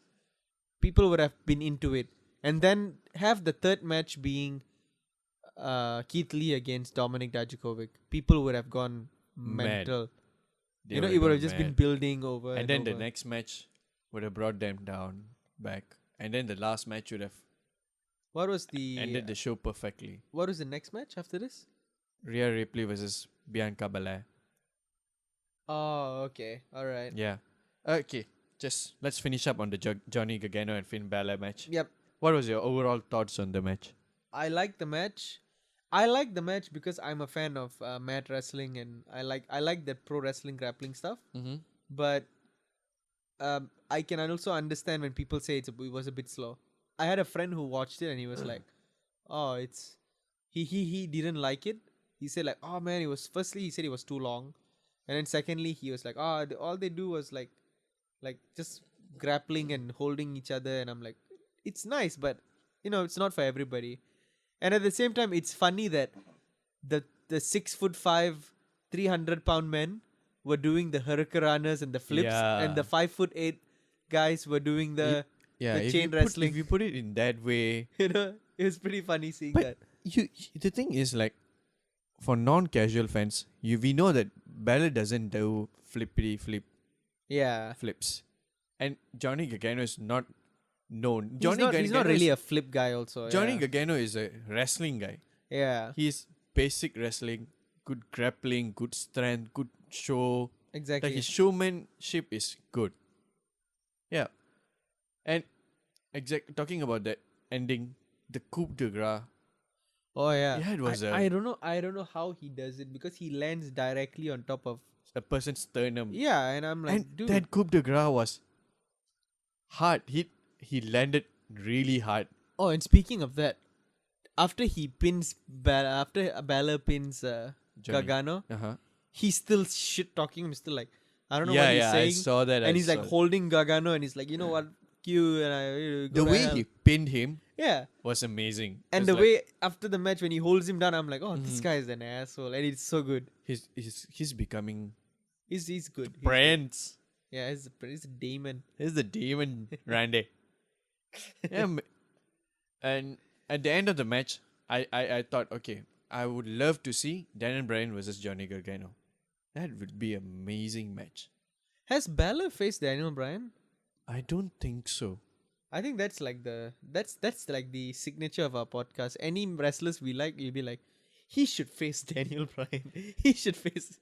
people would have been into it, and then have the third match being Keith Lee against Dominic Dijakovic. People would have gone mental. They It would gone have just been mad. building over. And then the over. next match would have brought them down back, and then the last match would have What was the ended the show perfectly. What was the next match after this? Rhea Ripley versus Bianca Belair. Oh, okay, all right. Yeah. Okay. Just let's finish up on the Johnny Gargano and Finn Balor match. Yep, What was your overall thoughts on the match? I like the match. I like the match because I'm a fan of mat wrestling and I like that pro wrestling grappling stuff. Mm-hmm. But I can also understand when people say it was a bit slow. I had a friend who watched it and he was like, "Oh, it's he didn't like it." He said like, "Oh man, he said it was too long," and then secondly he was like, "Oh, all they do was like just grappling and holding each other," and I'm like, "It's nice, but it's not for everybody." And at the same time, it's funny that the 6'5", 300-pound men were doing the hurricanranas and the flips, Yeah. and the 5'8" guys were doing the If chain wrestling. If you put it in that way, it was pretty funny seeing But that. the thing is like, for non-casual fans, we know that Balor doesn't do flippity Yeah, flips, and Johnny Gargano is not known. he's not really a flip guy. Also, Johnny yeah. Gargano is a wrestling guy. Yeah, He's basic wrestling, good grappling, good strength, good show. Exactly. Like his showmanship is good. Yeah. And talking about that ending, the coup de grace. Oh yeah. Yeah, it was I don't know. I don't know how he does it because he lands directly on top of. a person's sternum. Yeah, and I'm like, And dude. that coup de grace was hard. He landed really hard. Oh, and speaking of that, after he pins after Balor pins Johnny. Gargano, Uh-huh. he's still shit talking. I'm still like, I don't know Yeah, what he's yeah, saying. I saw that. And I he's like saw that. holding Gargano, and he's like, you know what, you and I. The way he pinned him Yeah. was amazing. And It's the like, way after the match when he holds him down, I'm like, oh, this Mhm. guy is an asshole, and it's so good. he's becoming He's good. He's good. Prince. Yeah, he's a demon. He's the demon, Randy. Yeah, and at the end of the match, I thought, okay, I would love to see Daniel Bryan versus Johnny Gargano. That would be an amazing match. Has Balor faced Daniel Bryan? I don't think so. I think that's like that's like the signature of our podcast. Any wrestlers we like, you'll be like, he should face Daniel Bryan. He should face.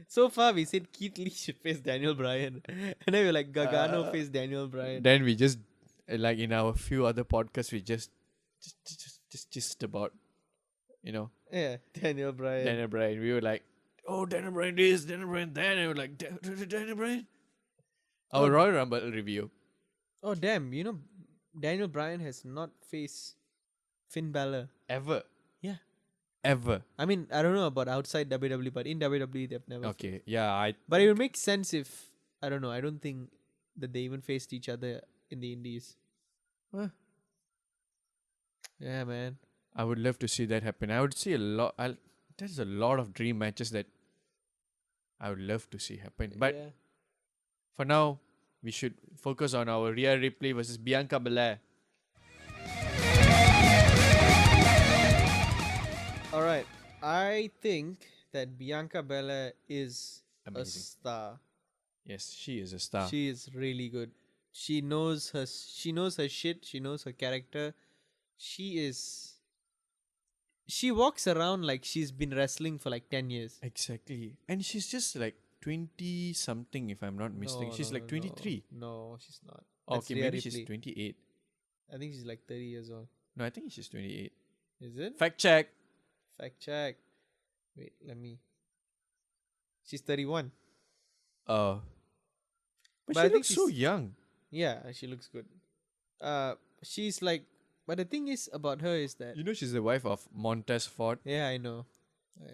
So far, we said Keith Lee should face Daniel Bryan, and then we're like Gargano face Daniel Bryan. Then we just like in our few other podcasts, we just about, Yeah, Daniel Bryan. Daniel Bryan. We were like, oh, Daniel Bryan this, Daniel Bryan that. And we were like, Daniel Bryan. Our Royal Rumble review. Oh damn! You know, Daniel Bryan has not faced Finn Balor. Ever. Yeah. Ever. I mean, I don't know about outside WWE, but in WWE they've never. Okay. Yeah. But it would make sense if I don't know. I don't think that they even faced each other in the Indies. Huh. Yeah, man. I would love to see that happen. I would see a lot. There's a lot of dream matches that I would love to see happen. But yeah. for now, we should focus on our Rhea Ripley versus Bianca Belair. All right. I think that Bianca Belair is Amazing. a star. Yes, she is a star. She is really good. She knows her shit. She knows her character. She walks around like she's been wrestling for like 10 years. Exactly. And she's just like 20 something, if I'm not mistaken. She's like 23. No, she's not. That's Okay, Rhea maybe Ripley. she's 28. I think she's like 30 years old. No, I think she's 28. Is it? Fact check. Fact check. Wait, let me. She's 31. But But I she think looks so she's- young. Yeah, she looks good. She's like, but the thing is about her is that. You know, she's the wife of Montez Ford. Yeah, I know.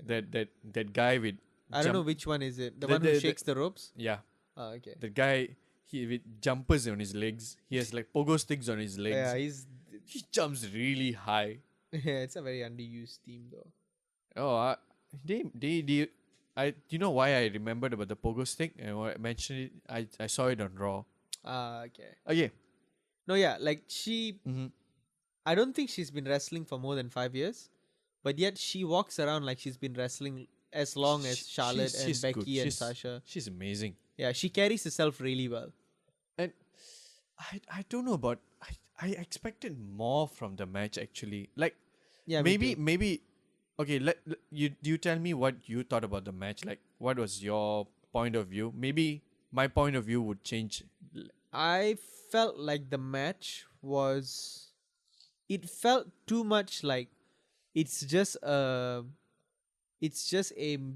That guy with. I don't know which one is it. The The- one who the- shakes the ropes. Yeah, Oh, okay. the guy he with jumpers on his legs. He has like pogo sticks on his legs. Yeah, he's. He jumps really high. Yeah, it's a very underused team though. Oh, you know why I remembered about the pogo stick and why I mentioned it. I saw it on Raw. Okay. Okay. No, yeah, like she. Mm-hmm. I don't think she's been wrestling for more than 5 years, but yet she walks around like she's been wrestling as long as Charlotte she's and good. Becky and Sasha. She's amazing. Yeah, she carries herself really well. And I don't know about I expected more from the match actually. Like Yeah, me too. maybe okay, you tell me what you thought about the match. Like what was your point of view? Maybe my point of view would change. I felt like the match was. It felt too much like it's just a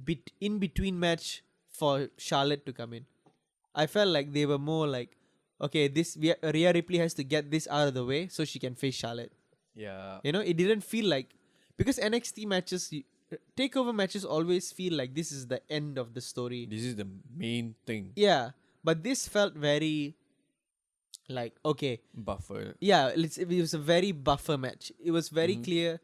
bit in between match for Charlotte to come in. I felt like they were more like, okay, Rhea Ripley has to get this out of the way so she can face Charlotte. Yeah. You know, it didn't feel like because NXT matches, takeover matches always feel like this is the end of the story. This is the main thing. Yeah, but this felt very like okay. Buffer. Yeah, it was a very buffer match. It was very clear.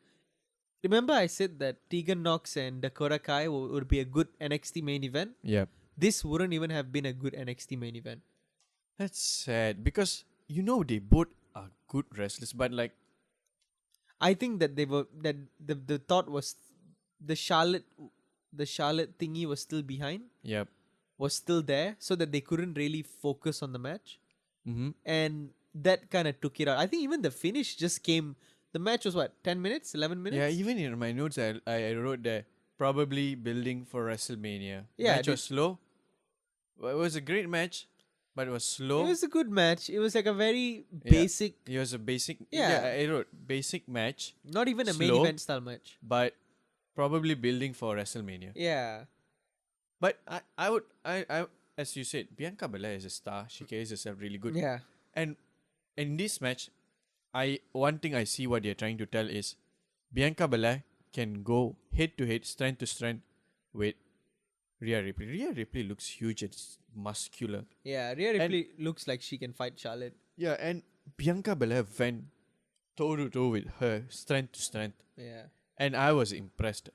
Remember I said that Tegan Nox and Dakota Kai would be a good NXT main event? Yeah. This wouldn't even have been a good NXT main event. That's sad because they both are good wrestlers, but like I think that the thought was the Charlotte thingy was still behind, yep. was still there, so that they couldn't really focus on the match. Mm-hmm. And that kind of took it out. I think even the finish just came. The match was what, 10 minutes, 11 minutes? Yeah, even in my notes I wrote there probably building for WrestleMania. Yeah, Match was slow. Well, it was a great match, but it was slow. It was a good match. It was like a very basic, It was a basic. Yeah. I wrote basic match, not even a main slow. event style match. but probably building for WrestleMania. Yeah. But I as you said, Bianca Belair is a star. She carries herself really good. Yeah. And in this match, one thing I see what they're trying to tell is Bianca Belair can go head to head, strength to strength with Rhea Ripley. Rhea Ripley looks huge and muscular. Yeah. Rhea Ripley looks like she can fight Charlotte. Yeah, and Bianca Belair went toe to toe with her, strength to strength. Yeah. And I was impressed.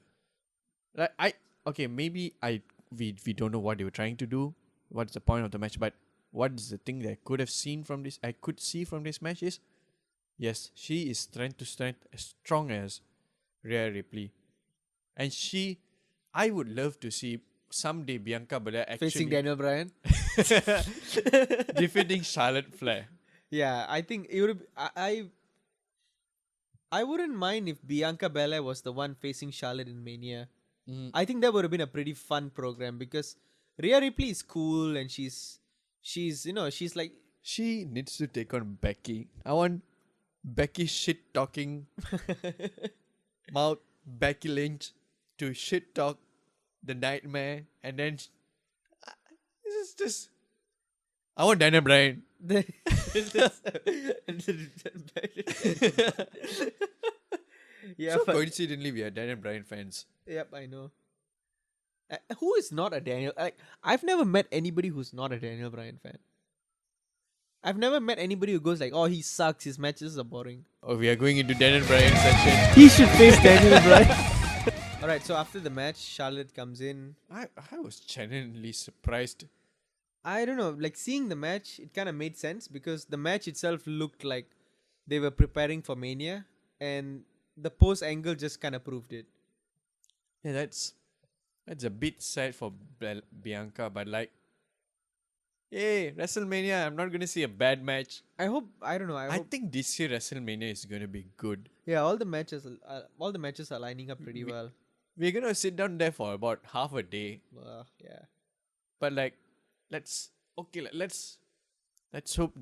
Like maybe we don't know what they were trying to do. What's the point of the match? But what is the thing that I could see from this match is, yes, she is strength to strength, as strong as Rhea Ripley, and I would love to see someday Bianca Belair actually Facing Daniel Bryan. defeating Charlotte Flair. Yeah, I think it would. I wouldn't mind if Bianca Belair was the one facing Charlotte in Mania. I think that would have been a pretty fun program because Rhea Ripley is cool and she's like She needs to take on Becky. I want Becky shit talking mouth Becky Lynch to shit talk the Nightmare, and then this is just. I want Daniel Bryan. Yeah, So but- coincidentally, we are Daniel Bryan fans. Yep, I know. Who is not a Daniel? I've never met anybody who's not a Daniel Bryan fan. I've never met anybody who goes like, "Oh, he sucks. His matches are boring." Oh, we are going into Daniel Bryan section. He should face Daniel Bryan. All right. So after the match, Charlotte comes in. I was genuinely surprised. I don't know. Like seeing the match, it kind of made sense because the match itself looked like they were preparing for Mania, and the post angle just kind of proved it. Yeah, that's a bit sad for Bianca, but like, hey, WrestleMania, I'm not gonna see a bad match. I hope. I don't know. I I hope. think this year WrestleMania is gonna be good. Yeah, all the matches are lining up pretty well. We're gonna sit down there for about half a day, Yeah. but like, let's hope the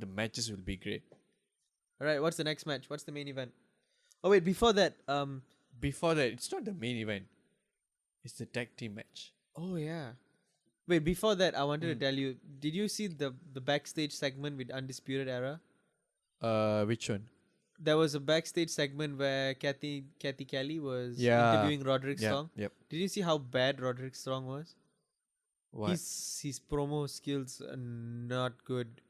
matches will be great. All right. What's the next match? What's the main event? Oh wait, before that, Before that, it's not the main event. It's the tag team match. Oh yeah. Wait, before that, I wanted to tell you. Did you see the backstage segment with Undisputed Era? Which one? There was a backstage segment where Kathy Kelly was Yeah. interviewing Roderick Yeah, Strong. yep. Did you see how bad Roderick Strong was? What? His promo skills are not good.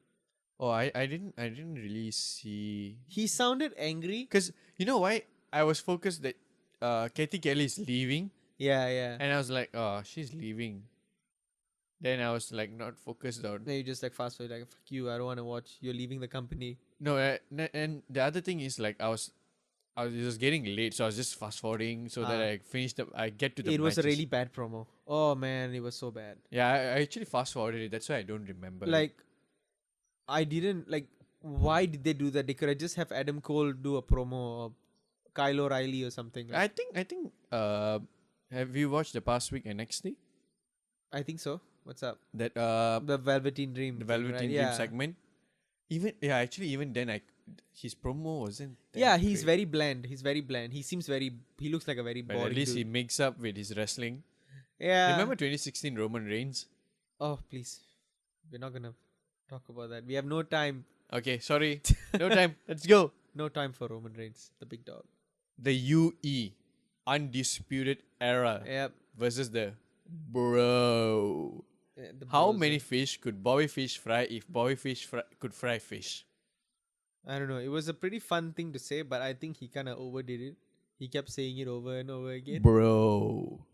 Oh, I didn't really see. He sounded angry. Because you know why? I was focused that Kathy Kelly is leaving, Yeah. and I was like, oh, she's leaving. Then I was like not focused on. Then you just like fast forward, like, fuck you, I don't want to watch. You're leaving the company. No, and the other thing is like I was just getting late, so I was just fast forwarding so that I get to the. It was a matches. really bad promo. Oh man, it was so bad. Yeah, I actually fast forwarded it. That's why I don't remember. Like, I didn't like. Why did they do that? They could have just have Adam Cole do a promo or Kyle O'Reilly or something. I think. Have you watched the past week NXT? I think so. What's up? That The Velveteen Dream. the thing, Velveteen right? Dream segment. Even then his promo wasn't. That Yeah, he's great. very bland. He looks like a very But boring at least he dude. makes up with his wrestling. Yeah. Remember 2016 Roman Reigns? Oh, please. We're not gonna talk about that. We have no time. Okay, sorry. No time. Let's go. No time for Roman Reigns, the big dog. The UE Undisputed Era Yep. versus the Bro. The How Bros. many fish could Bobby Fish fry if Bobby Fish could fry fish? I don't know. It was a pretty fun thing to say, but I think he kind of overdid it. He kept saying it over and over again. Bro.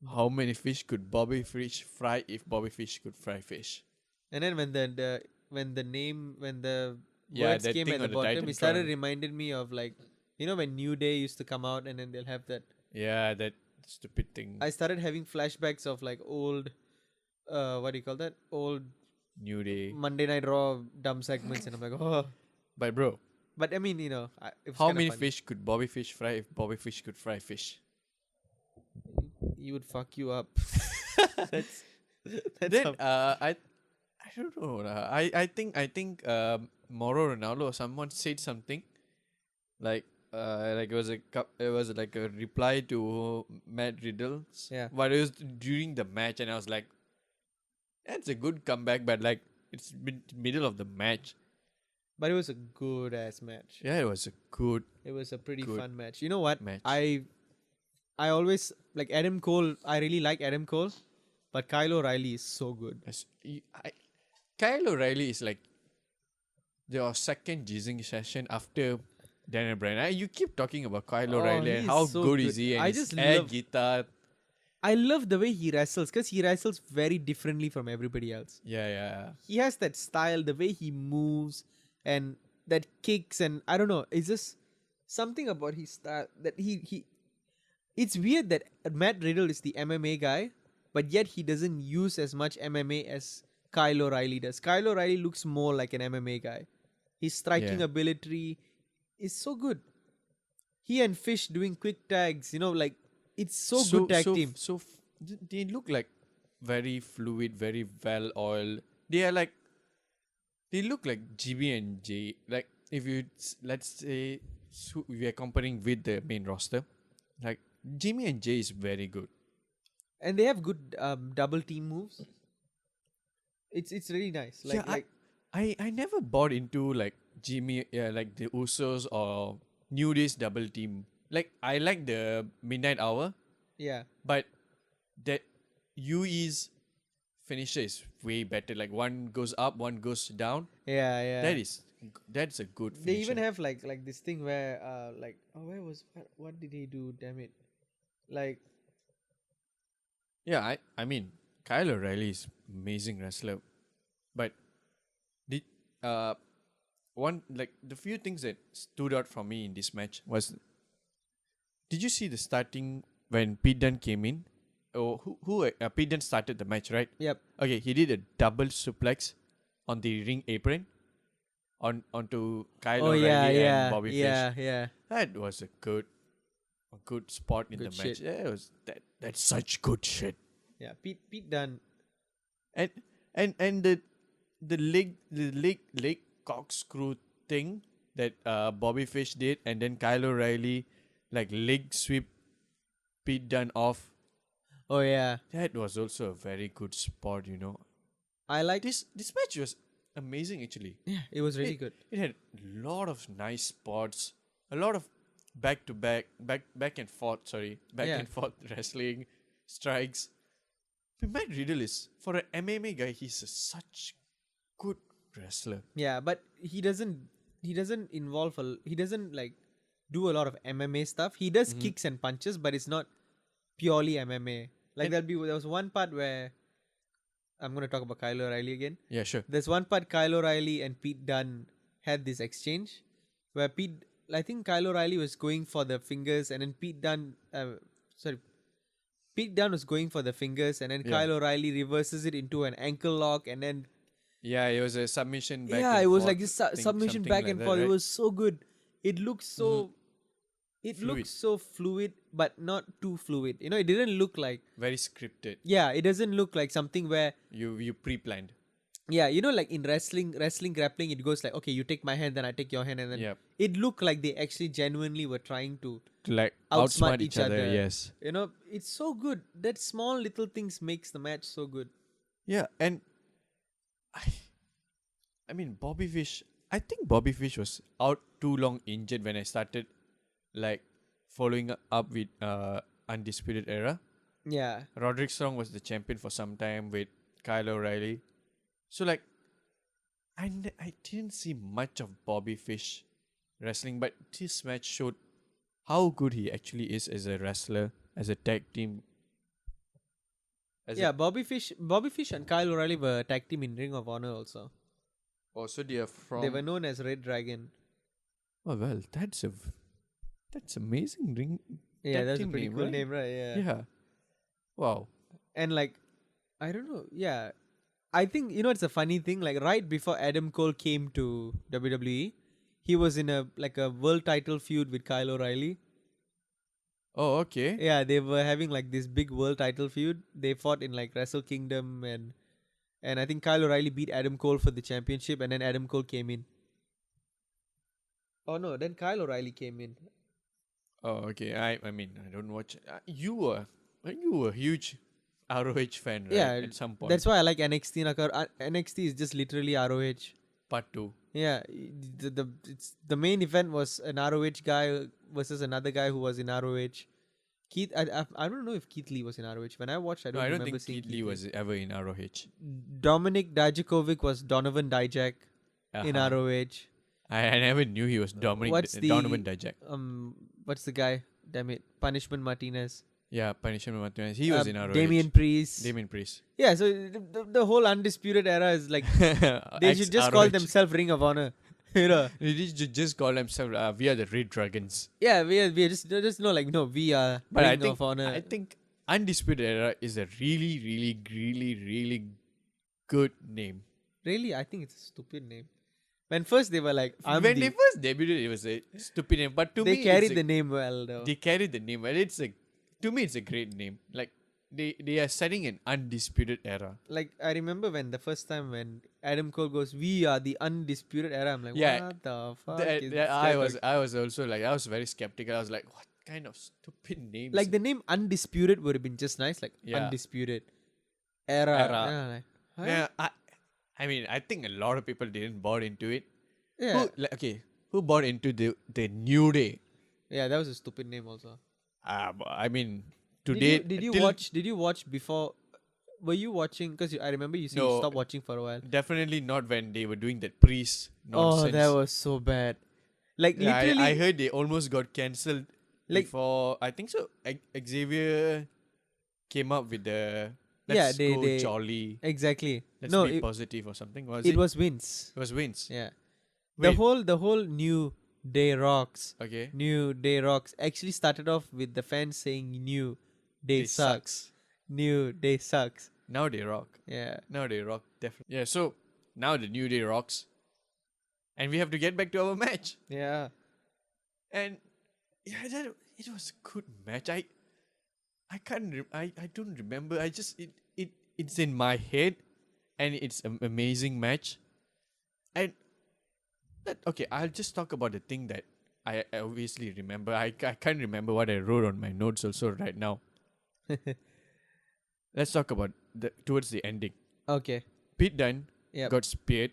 How many fish could Bobby Fish fry if Bobby Fish could fry fish? And then when the words that came thing at the on the bottom, Titan it started crown. reminded me of like, you know, when New Day used to come out and then they'll have that. Yeah, that stupid thing. I started having flashbacks of like old, what do you call that? Old New Day. Monday Night Raw dumb segments, and I'm like, oh. But bro, But I mean, you know, it was how kinda many funny. fish could Bobby Fish fry if Bobby Fish could fry fish? He would fuck you up. That's Then how- I don't know. I think Moro Ronaldo or someone said something like it was like a reply to Matt Riddle. Yeah. But it was during the match, and I was like, that's a good comeback, but like it's middle of the match. But it was a good ass match. Yeah, it was a good It was a pretty Good fun match. You know what? match. I always like Adam Cole. I really like Adam Cole, but Kyle O'Reilly is so good. Kyle O'Reilly is like your second jizzing session after Daniel Bryan. You keep talking about Kyle O'Reilly and he's how so good is good. he and I his just air love- guitar. I love the way he wrestles because he wrestles very differently from everybody else. Yeah. He has that style, the way he moves and that kicks, and I don't know. It's just something about his style that he. It's weird that Matt Riddle is the MMA guy, but yet he doesn't use as much MMA as Kyle O'Reilly does. Kyle O'Reilly looks more like an MMA guy. His striking Yeah. ability is so good. He and Fish doing quick tags, like it's so good tag team. They look like very fluid, very well oiled. They look like GB and J. Like if let's say we are comparing with the main roster, like Jimmy and Jay is very good. And they have good double team moves. It's really nice. I never bought into like Jimmy, like the Usos or New Day's double team. Like I like the Midnight Hour, yeah. but that UE's finisher is way better. Like one goes up, one goes down. Yeah. That's a good finisher. They even have like this thing where what did he do? Damn it! Like I mean Kyle O'Reilly is amazing wrestler, but did one like the few things that stood out for me in this match was, did you see the starting when Pete Dunne came in? Oh, who Pete Dunne started the match, right? yep. Okay, he did a double suplex on the ring apron onto Kyle O'Reilly and Bobby Fish. Yeah. That was a good spot in Good the match. shit. Yeah, it was that's such good shit. Yeah. Pete Dunne. And the leg corkscrew thing that Bobby Fish did, and then Kyle O'Reilly like leg sweep Pete Dunne off. Oh yeah. That was also a very good spot, I like This match was amazing actually. Yeah, it was really good. It had a lot of nice spots, a lot of back and forth wrestling, strikes. But Matt Riddle is, for an MMA guy, he's such good wrestler. Yeah, but he doesn't like do a lot of MMA stuff. He does kicks and punches, but it's not purely MMA. Like there was one part where I'm gonna talk about Kyle O'Reilly again. Yeah, sure. There's one part Kyle O'Reilly and Pete Dunne had this exchange where I think Kyle O'Reilly was going for the fingers, and then Pete Dunne was going for the fingers, and then Kyle O'Reilly reverses it into an ankle lock, and then it was a submission back. yeah, and it was forth like this submission something back like and that, forth. right? It was so good. It looked so. It Fluid. looked so fluid, but not too fluid. It didn't look like. Very scripted. Yeah, it doesn't look like something where. You pre-planned. Yeah, like in wrestling grappling, it goes like, okay, you take my hand, then I take your hand, and then Yep. it looked like they actually genuinely were trying to like outsmart outsmart each other. Yes. It's so good. That small little things makes the match so good. Yeah, and I mean Bobby Fish. I think Bobby Fish was out too long injured when I started like following up with Undisputed Era. Yeah. Roderick Strong was the champion for some time with Kyle O'Reilly. So like I didn't see much of Bobby Fish wrestling, but this match showed how good he actually is as a wrestler, as a tag team. Bobby Fish and Kyle O'Reilly were tag team in Ring of Honor also. Also, they are from. They were known as Red Dragon. Oh well, that's amazing ring. Yeah, tag that's a team pretty name, cool right? name, right? Yeah. Yeah. Wow. And like, I don't know. Yeah, I think it's a funny thing. Like right before Adam Cole came to WWE, he was in a world title feud with Kyle O'Reilly. Oh, okay. Yeah, they were having like this big world title feud. They fought in like Wrestle Kingdom, and And I think Kyle O'Reilly beat Adam Cole for the championship, and then Adam Cole came in. Oh no, then Kyle O'Reilly came in. Oh, okay. I mean, I don't watch. You were a huge ROH fan, right? Yeah, At some point. that's why I like NXT. NXT is just literally ROH. Part 2. Yeah, the main event was an ROH guy versus another guy who was in ROH. Keith, I don't know if Keith Lee was in ROH. When I watched, I don't remember think seeing Keith Lee was ever in ROH. Dominic Dijakovic was Donovan Dijak in Uh-huh. ROH. I never knew he was Donovan Dijak. What's the guy? Damn it, Punishment Martinez. Yeah, Punishment Martinez. He was in ROH. Damian Priest. Damien Priest. Yeah, so the whole Undisputed Era is like they should just call themselves Ring of Honor. You know. They should just call themselves we are the Red Dragons. Yeah, we are just know like no, we are Ring of Honor. I think Undisputed Era is a really, really, really, really good name. Really, I think it's a stupid name. When first they were like, when they first debuted, it was a stupid name. But to me, they carried the name well though. They carried the name well. To me, it's a great name. Like they are setting an undisputed era. Like I remember when the first time when Adam Cole goes, "We are the Undisputed Era." I'm like, Yeah, what the fuck? I was also like, I was very skeptical. I was like, what kind of stupid names? Like the name Undisputed would have been just nice, like Undisputed Era. Yeah, like, huh? Yeah, I mean, I think a lot of people didn't bought into it. Yeah. Who bought into the New Day? Yeah, that was a stupid name also. I mean, today. Did you watch before? Were you watching? Because I remember you said you stopped watching for a while. Definitely not when they were doing that priest nonsense. Oh, that was so bad. Like literally, I heard they almost got cancelled. Like before, I think so. Xavier came up with the they jolly. Exactly. Let's be positive or something. It was Vince. It was Vince. Yeah. Wait. The whole New Day Rocks. Okay. New Day Rocks actually started off with the fans saying New Day sucks. New Day sucks. Now they rock. Yeah. Now they rock, definitely. Yeah, so now the New Day rocks. And we have to get back to our match. Yeah. And yeah, it was a good match. I don't remember. It's in my head, and it's an amazing match. And I'll just talk about the thing that I obviously remember. I can't remember what I wrote on my notes also right now. Let's talk about towards the ending. Okay. Pete Dunne got speared.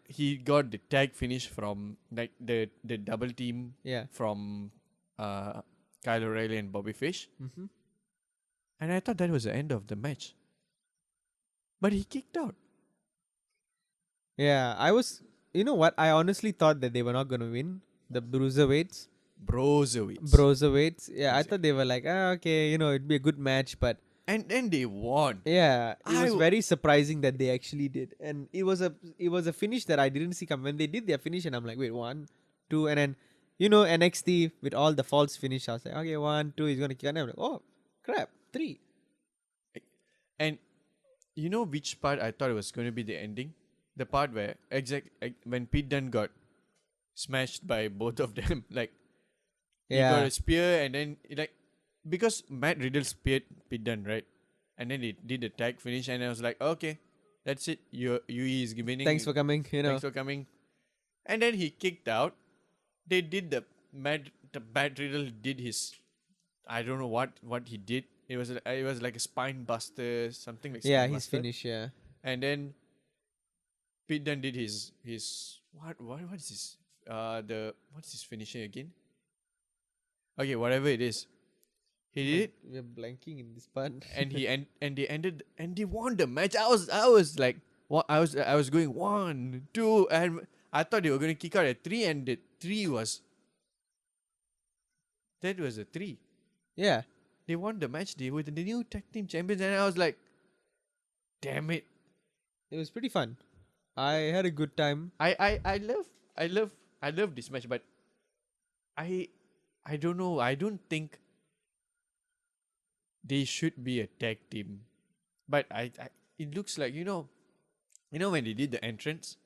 He got the tag finish from like the double team from Kyle O'Reilly and Bobby Fish. Mm-hmm. And I thought that was the end of the match. But he kicked out. Yeah, you know what? I honestly thought that they were not going to win. The Bruiserweights. Broserweights. Yeah, I thought they were like, okay, it'd be a good match, but... And then they won. Yeah, it was very surprising that they actually did. And it was a finish that I didn't see come. When they did their finish, and I'm like, wait, 1, 2, and then, NXT with all the false finish, I was like, okay, 1, 2, he's going to kick. And I'm like, oh, crap, 3. And you know which part I thought it was going to be the ending? The part where when Pete Dunne got smashed by both of them, like he got a spear and then because Matt Riddle speared Pete Dunne, right? And then he did the tag finish and I was like, okay, that's it. UE is winning. Thanks for coming. Thanks for coming. And then he kicked out. They did the Matt Riddle did his, I don't know what he did. It was like a spine buster, something like his finish, And then Pete Dunne did his what is this? What's his finisher again? Okay, whatever it is. He did it. We're blanking in this part. And they ended and they won the match. I was like I was going 1, 2 and I thought they were going to kick out at 3 and the 3 was that was a 3. Yeah. They won the match. They were the new tag team champions and I was like, damn it. It was pretty fun. I had a good time. I love this match, but I don't know. I don't think they should be a tag team. But it looks like when they did the entrance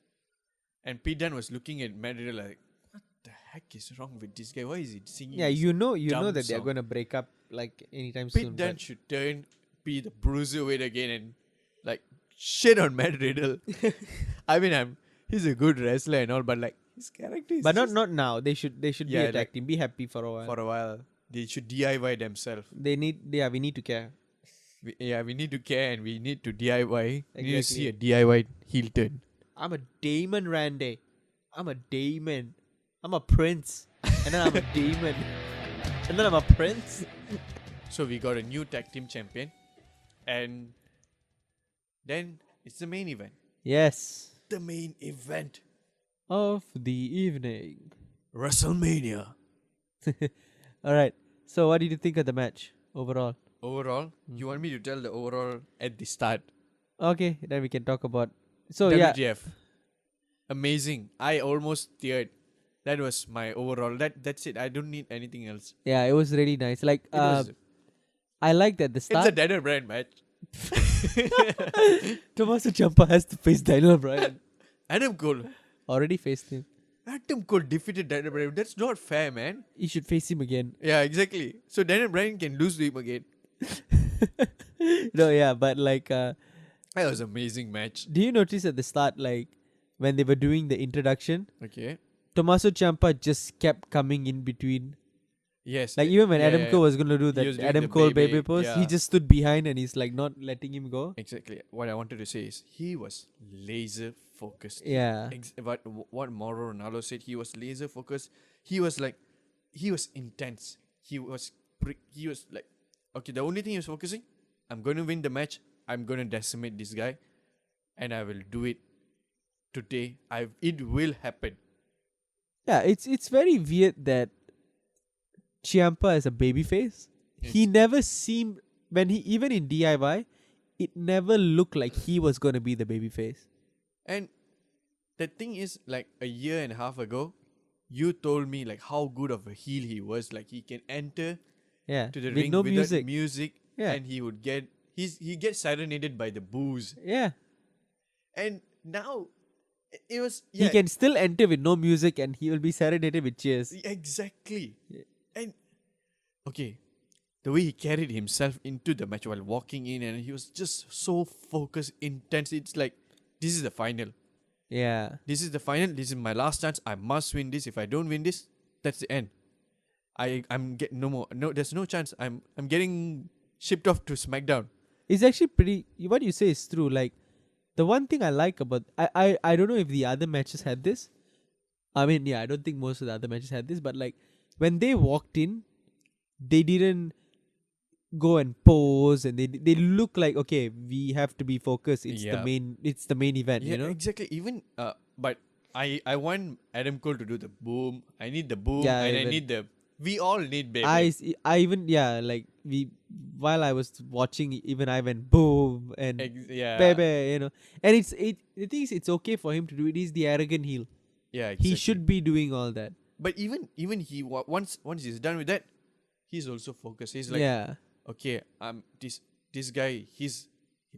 and Pete Dunne was looking at Matt Riddle like, what the heck is wrong with this guy? Why is he singing? Yeah, you know that they're gonna break up like anytime soon. Pete Dunne should be the bruiserweight again and like shit on Matt Riddle. I mean, he's a good wrestler and all, but like his character is But just not now. They should be Yeah, a tag team. Be happy for a while. for a while. They should DIY themselves. We need to care. We need to care and we need to DIY. We need to see Exactly. a DIY heel turn. I'm a demon, Randy. I'm a demon. I'm a prince. And then I'm a demon. And then I'm a prince. So we got a new tag team champion. And then it's the main event. Yes. The main event. Of the evening. WrestleMania. Alright. So what did you think of the match overall? Overall, you want me to tell the overall at the start? Okay, then we can talk about yeah. WTF. Amazing. I almost teared. That was my overall. That's it. I don't need anything else. Yeah, it was really nice. Like It was, I liked that the it's start a Daniel Bryan match. Tommaso Ciampa has to face Daniel Bryan. Adam Cole. Already faced him. Adam Cole defeated Daniel Bryan. That's not fair, man. You should face him again. Yeah, exactly. So Daniel Bryan can lose to him again. No, yeah, but like That was an amazing match. do you notice at the start, like when they were doing the introduction, Okay. Tommaso Ciampa just kept coming in between. Yes. Like even when yeah, Adam yeah. Cole was gonna do He that was doing Adam the Cole baby, baby pose, he yeah. just stood behind and he's like not letting him go. Exactly. What I wanted to say is he was laser focused. Yeah. What Mauro Ronaldo said, he was laser focused. He was intense. He was like, okay, the only thing he was focusing, I'm going to win the match. I'm going to decimate this guy. And I will do it today. It will happen. Yeah, it's very weird that Ciampa is a babyface. He never seemed even in DIY, it never looked like he was gonna be the babyface. And the thing is, like a year and a half ago, you told me like how good of a heel he was. Like he can enter Yeah. to the With ring no without music. Yeah. and he would get he gets serenaded by the boos. Yeah. And now it was He can still enter with no music and he will be serenaded with cheers. exactly. Yeah. And okay, the way he carried himself into the match while walking in, and he was just so focused, intense. It's like this is the final. Yeah. This is the final. This is my last chance. I must win this. If I don't win this, that's the end. I'm getting no more. No, there's no chance. I'm getting shipped off to SmackDown. It's actually pretty what you say is true. Like the one thing I like about I don't know if the other matches had this. I mean, yeah, I don't think most of the other matches had this, but like when they walked in, they didn't go and pose and they look like okay, we have to be focused. It's Yeah. the main event, Yeah, you know? exactly. Even but I want Adam Cole to do the boom. I need the boom, Yeah, and I even- need the. We all need baby. I even like while I was watching, even I went boom and Yeah. baby, you know. And the thing is, it's okay for him to do it. He's the arrogant heel. Yeah. Exactly. He should be doing all that. But even he once he's done with that, he's also focused. He's like, Yeah. okay, this guy he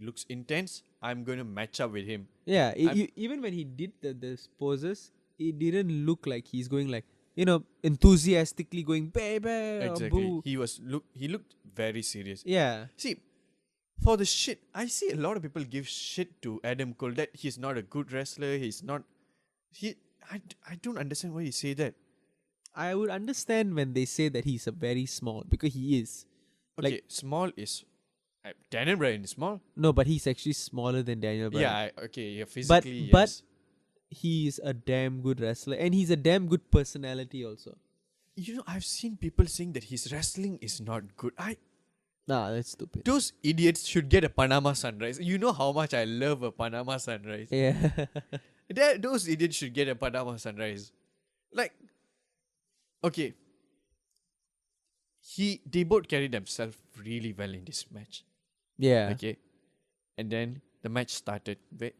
looks intense. I'm going to match up with him. Yeah. Even when he did the poses, it didn't look like he's going like, you know, enthusiastically going baby or Exactly. boo. He looked very serious. Yeah. See, for the shit, I see a lot of people give shit to Adam Cole that he's not a good wrestler. He's not. I don't understand why you say that. I would understand when they say that he's a very small, because he is. Okay, Like- small is. Daniel Bryan is small. No, but he's actually smaller than Daniel Bryan. Yeah, okay, yeah, physically, but yes. he's a damn good wrestler and he's a damn good personality also. You know, I've seen people saying that his wrestling is not good. Nah, that's stupid. Those idiots should get a Panama Sunrise. You know how much I love a Panama Sunrise. Yeah. Those idiots should get a Panama Sunrise. Like, okay. They both carried themselves really well in this match. Yeah. Okay. And then the match started. It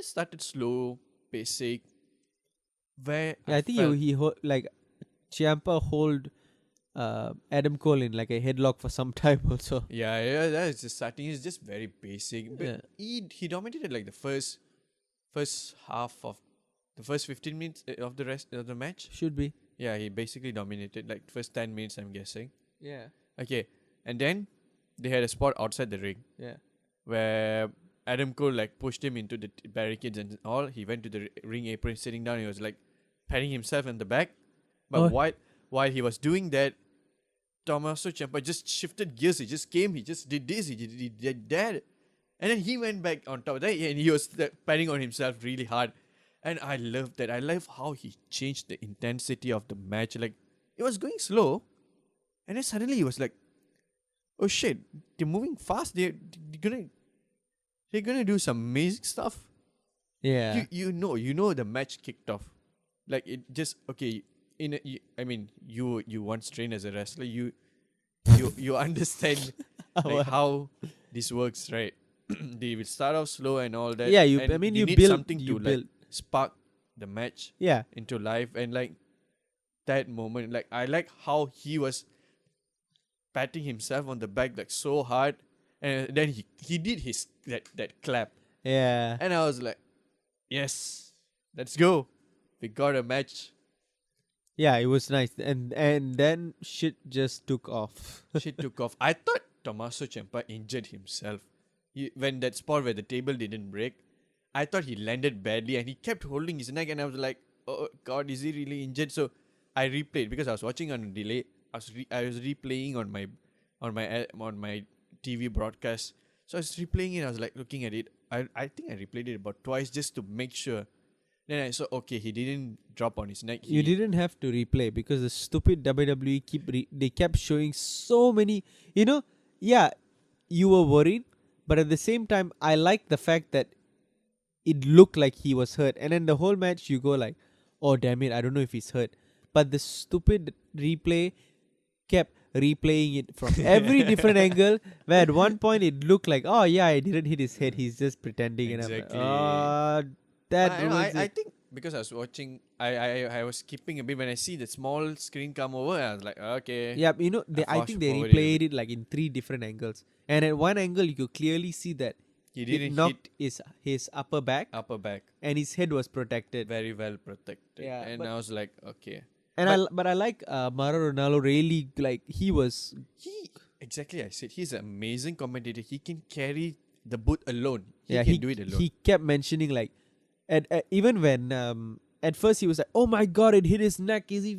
started slow, basic. Where I think like Ciampa hold Adam Cole in like a headlock for some time also. Yeah, that is just starting. It's just very basic. But Yeah. he dominated like the first half of the first 15 minutes of the rest of the match. Should be. Yeah, he basically dominated like first 10 minutes, I'm guessing. Yeah. Okay, and then they had a spot outside the ring Yeah. where Adam Cole like pushed him into the barricades and all. He went to the ring apron, sitting down. He was like patting himself in the back. But while he was doing that, Tommaso Ciampa just shifted gears. He just came. He just did this. He did that. And then he went back on top of that, and he was patting on himself really hard. And I love that. I love how he changed the intensity of the match. Like, it was going slow. And then suddenly he was like, oh shit, they're moving fast. They're gonna do some amazing stuff. Yeah. You know the match kicked off. Like, it just, okay, you once trained as a wrestler. You understand like how this works, right? They will start off slow and all that. Yeah, and you need build something to like spark the match into life. And like that moment, like I like how he was patting himself on the back like so hard, and then he did his that clap. Yeah. And I was like, yes, let's go. We got a match. Yeah, it was nice. And then shit just took off. Shit took off. I thought Tommaso Ciampa injured himself. When that spot where the table didn't break, I thought he landed badly and he kept holding his neck, and I was like, oh God, is he really injured? So I replayed because I was watching on a delay. I was replaying on my TV broadcast. So I was replaying it. I was like looking at it. I think I replayed it about twice just to make sure. Then I saw, okay, he didn't drop on his neck. You didn't have to replay because the stupid WWE they kept showing so many. Yeah, you were worried, but at the same time, I like the fact that it looked like he was hurt. And then the whole match, you go like, oh damn it, I don't know if he's hurt. But the stupid replay kept replaying it from every different angle, where at one point it looked like, oh yeah, I didn't hit his head, he's just pretending. Exactly. And I'm like, I think because I was watching, I was skipping a bit when I see the small screen come over. I was like, okay. Yeah, I think they replayed it like in 3 different angles, and at one angle you could clearly see that he didn't knocked his upper back, and his head was protected, very well protected. Yeah, and I was like, okay. And I like Mauro Ronaldo really, like exactly. I said he's an amazing commentator. He can carry the boot alone. He can do it alone. He kept mentioning like, even when at first he was like, oh my God, it hit his neck. Is he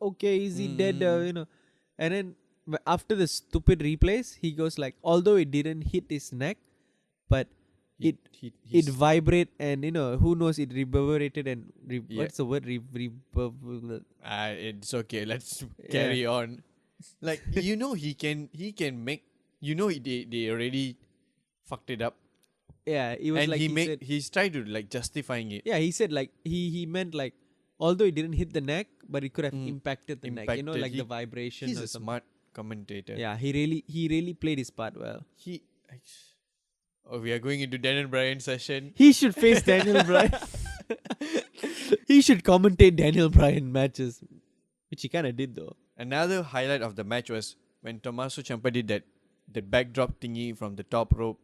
okay? Is he dead? And then after the stupid replays, he goes like, although it didn't hit his neck, but it vibrated, and who knows, it reverberated and what's the word? It's okay. Let's carry on. Like he can make. They already fucked it up. Yeah, it was, and like he's trying to like justifying it. Yeah, he said like he meant like, although it didn't hit the neck, but it could have impacted the neck. Like the vibration. He's a smart commentator. Yeah, he really played his part well. We are going into Daniel Bryan session. He should face Daniel Bryan. He should commentate Daniel Bryan matches, which he kind of did though. Another highlight of the match was when Tommaso Ciampa did that backdrop thingy from the top rope.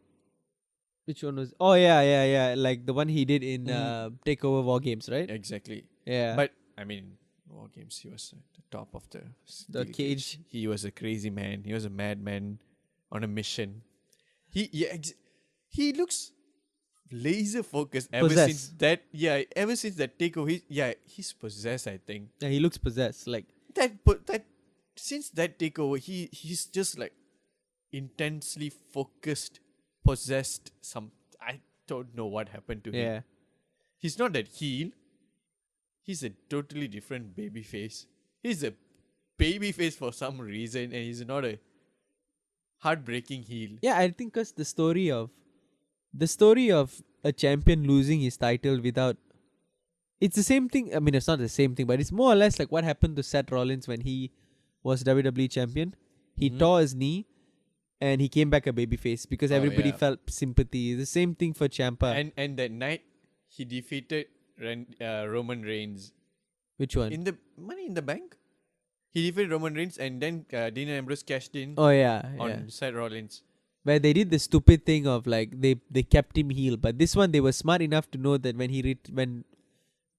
Which one was? Oh yeah. Like the one he did in Takeover War Games, right? Exactly. Yeah. But I mean, War Games, he was at the top of the cage. He was a crazy man. He was a madman on a mission. He looks laser focused ever since that takeover. He's possessed, I think. Yeah, he looks possessed. Like since that takeover, he's just like intensely focused, possessed. I don't know what happened to him. Yeah. He's not that heel. He's a totally different babyface. He's a babyface for some reason, and he's not a heartbreaking heel. Yeah, I think because the story of a champion losing his title without... It's the same thing. I mean, it's not the same thing, but it's more or less like what happened to Seth Rollins when he was WWE champion. He tore his knee and he came back a babyface because everybody felt sympathy. The same thing for Ciampa. And that night, he defeated Roman Reigns. Which one? In the Money in the Bank? He defeated Roman Reigns, and then Dean Ambrose cashed in on Seth Rollins. Where they did the stupid thing of like they kept him heel, but this one they were smart enough to know that when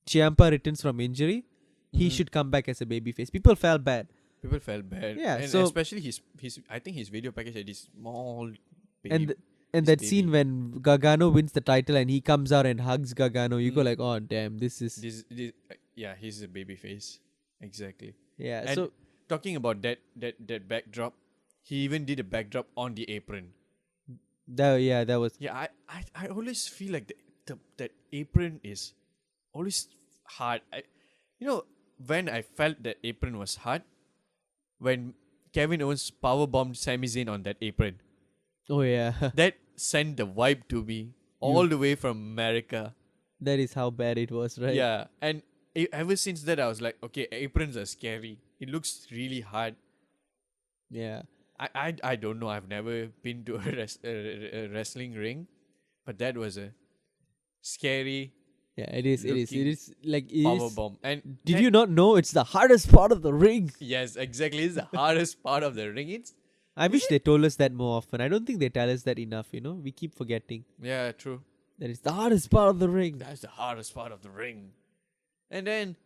Ciampa returns from injury, he should come back as a babyface. People felt bad. Yeah, and so especially his I think his video package had this small baby. And his that scene baby. when Gargano wins the title and he comes out and hugs Gargano, you go like, oh damn, this is Yeah, he's a baby face. Exactly. yeah. And So talking about that backdrop, he even did a backdrop on the apron. that was Yeah, I always feel like that apron is always hard. When I felt that apron was hard, when Kevin Owens powerbombed Sami Zayn on that apron. oh yeah. That sent the vibe to me all the way from America. That is how bad it was, right? Yeah, and ever since that, I was like, okay, aprons are scary. It looks really hard. Yeah. I don't know. I've never been to a wrestling ring, but that was a scary Yeah, it is. It is. It looking is like it power is. bomb. And Did you not know it's the hardest part of the ring? Yes, exactly. It's the hardest part of the ring. I wish they told us that more often. I don't think they tell us that enough. We keep forgetting Yeah, true. that it's the hardest part of the ring. That's the hardest part of the ring. And then,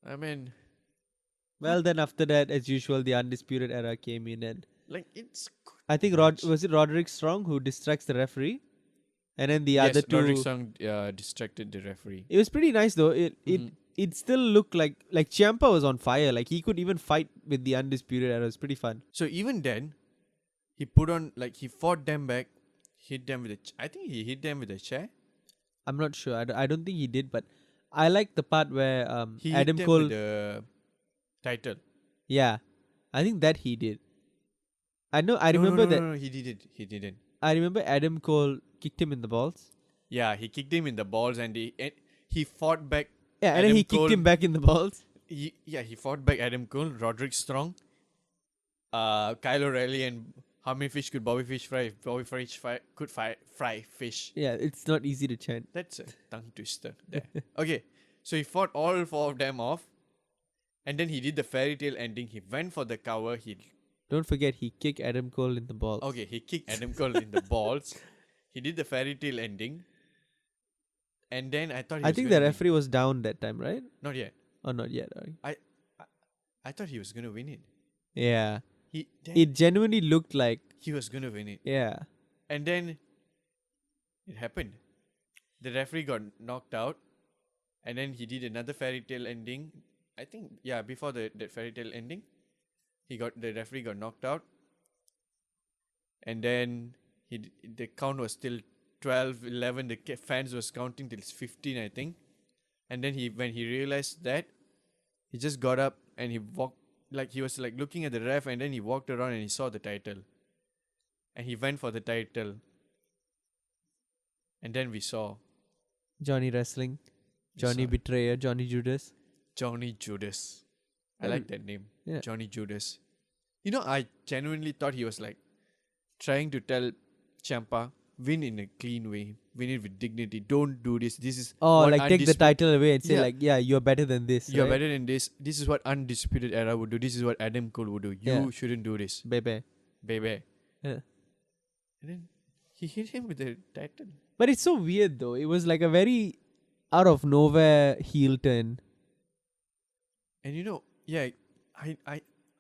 I mean, Well, then after that, as usual, the Undisputed Era came in, and like it's good. I think was it Roderick Strong who distracts the referee, and then the other two. Roderick Strong distracted the referee. It was pretty nice though. It still looked like Ciampa was on fire. Like he could even fight with the Undisputed Era. It was pretty fun. So even then, he put on he fought them back, hit them with I think he hit them with a chair. I'm not sure. I don't think he did, but I like the part where He Adam hit them Cole. with the title. Yeah, I think that he did. I know. I No, remember no, that. No, he didn't. He didn't. I remember Adam Cole kicked him in the balls. Yeah, he kicked him in the balls and he fought back. Yeah, and then Adam he Cole- kicked him back in the balls. He fought back Adam Cole, Roderick Strong, Kyle O'Reilly, and how many fish could Bobby Fish fry? If Bobby Fish could fry fish. Yeah, it's not easy to chant. That's a tongue twister. There. Okay, so he fought all four of them off, and then he did the fairy tale ending. He went for the cover. Don't forget, he kicked Adam Cole in the balls. Okay, he kicked Adam Cole in the balls. He did the fairy tale ending, and then I thought I think the referee was down that time, right? Not yet. Or not yet? Right? I thought he was gonna win it. Yeah. He It genuinely looked like, he was gonna win it, yeah. and then it happened. The referee got knocked out, and then he did another fairy tale ending. I think before the fairy tale ending, the referee got knocked out, and then the count was still 12, 11. The fans was counting till 15, I think, and then when he realized that, he just got up and he walked he was looking at the ref, and then he walked around and he saw the title, and he went for the title, and then we saw Johnny Wrestling, Johnny saw Betrayer, Johnny Judas. Johnny Judas. I like that name. Yeah. Johnny Judas. I genuinely thought he was trying to tell Ciampa, win in a clean way, win it with dignity. Don't do this. This is Oh, what take the title away and say Yeah. you're better than this. You're right? better than this. This is what Undisputed Era would do. This is what Adam Cole would do. You Yeah. shouldn't do this, Baby. baby. Yeah. And then he hit him with the title. But it's so weird though. It was like a very out of nowhere heel turn. And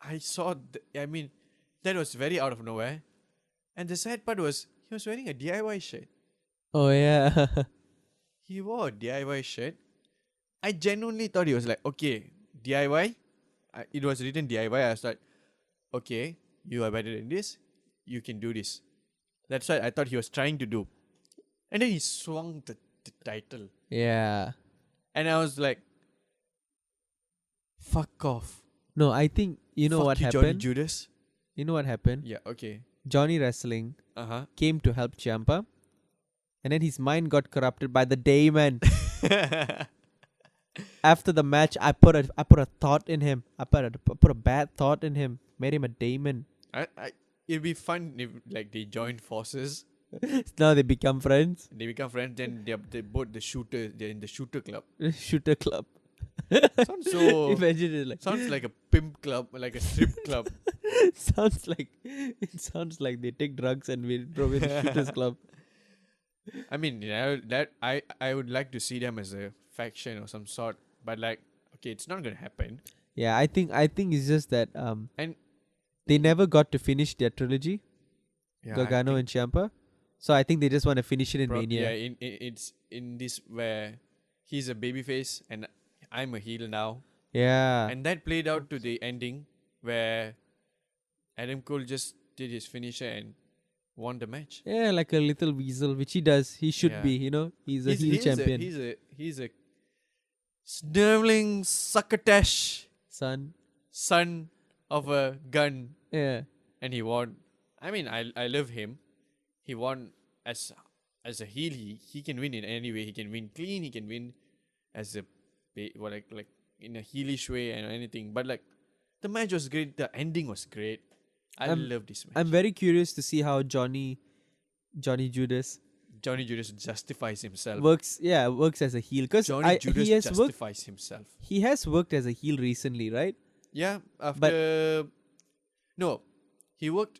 I saw. That was very out of nowhere. And the sad part was he was wearing a DIY shirt. Oh yeah. He wore a DIY shirt. I genuinely thought he was okay, DIY. It was written DIY. I was like, okay, you are better than this. You can do this. That's what I thought he was trying to do. And then he swung the title. Yeah. And I was like, fuck off. No, I think you know Fuck what you, Johnny happened. Judas. You know what happened? Yeah, okay. Johnny Wrestling Uh-huh. came to help Ciampa, and then his mind got corrupted by the Daemon. After the match, I put a thought in him. I put a bad thought in him. Made him a Daemon. It'd be fun if they join forces. Now they become friends. They become friends. Then they both the shooters. They're in the shooter club. Shooter club. Sounds so. Imagine it Sounds like a pimp club, like a strip club. sounds like they take drugs and we throw in the shooters club. I mean, that I would like to see them as a faction or some sort, but okay, it's not gonna happen. Yeah, I think it's just that And they never got to finish their trilogy. Gargano and Ciampa. So I think they just want to finish it in Mania. Yeah, it's in this where he's a babyface and I'm a heel now. Yeah. And that played out to the ending where Adam Cole just did his finisher and won the match. Yeah, like a little weasel, which he does. He should be, He's a heel champion. He's a sniveling succotash son of a gun. Yeah. And he won. I mean, I love him. He won as a heel. He can win in any way. He can win clean. He can win as a like in a heelish way and anything. But like the match was great. The ending was great. I love this match. I'm very curious to see how Johnny Judas justifies himself. Works as a heel because Judas justifies himself. He has worked as a heel recently, right? Yeah, he worked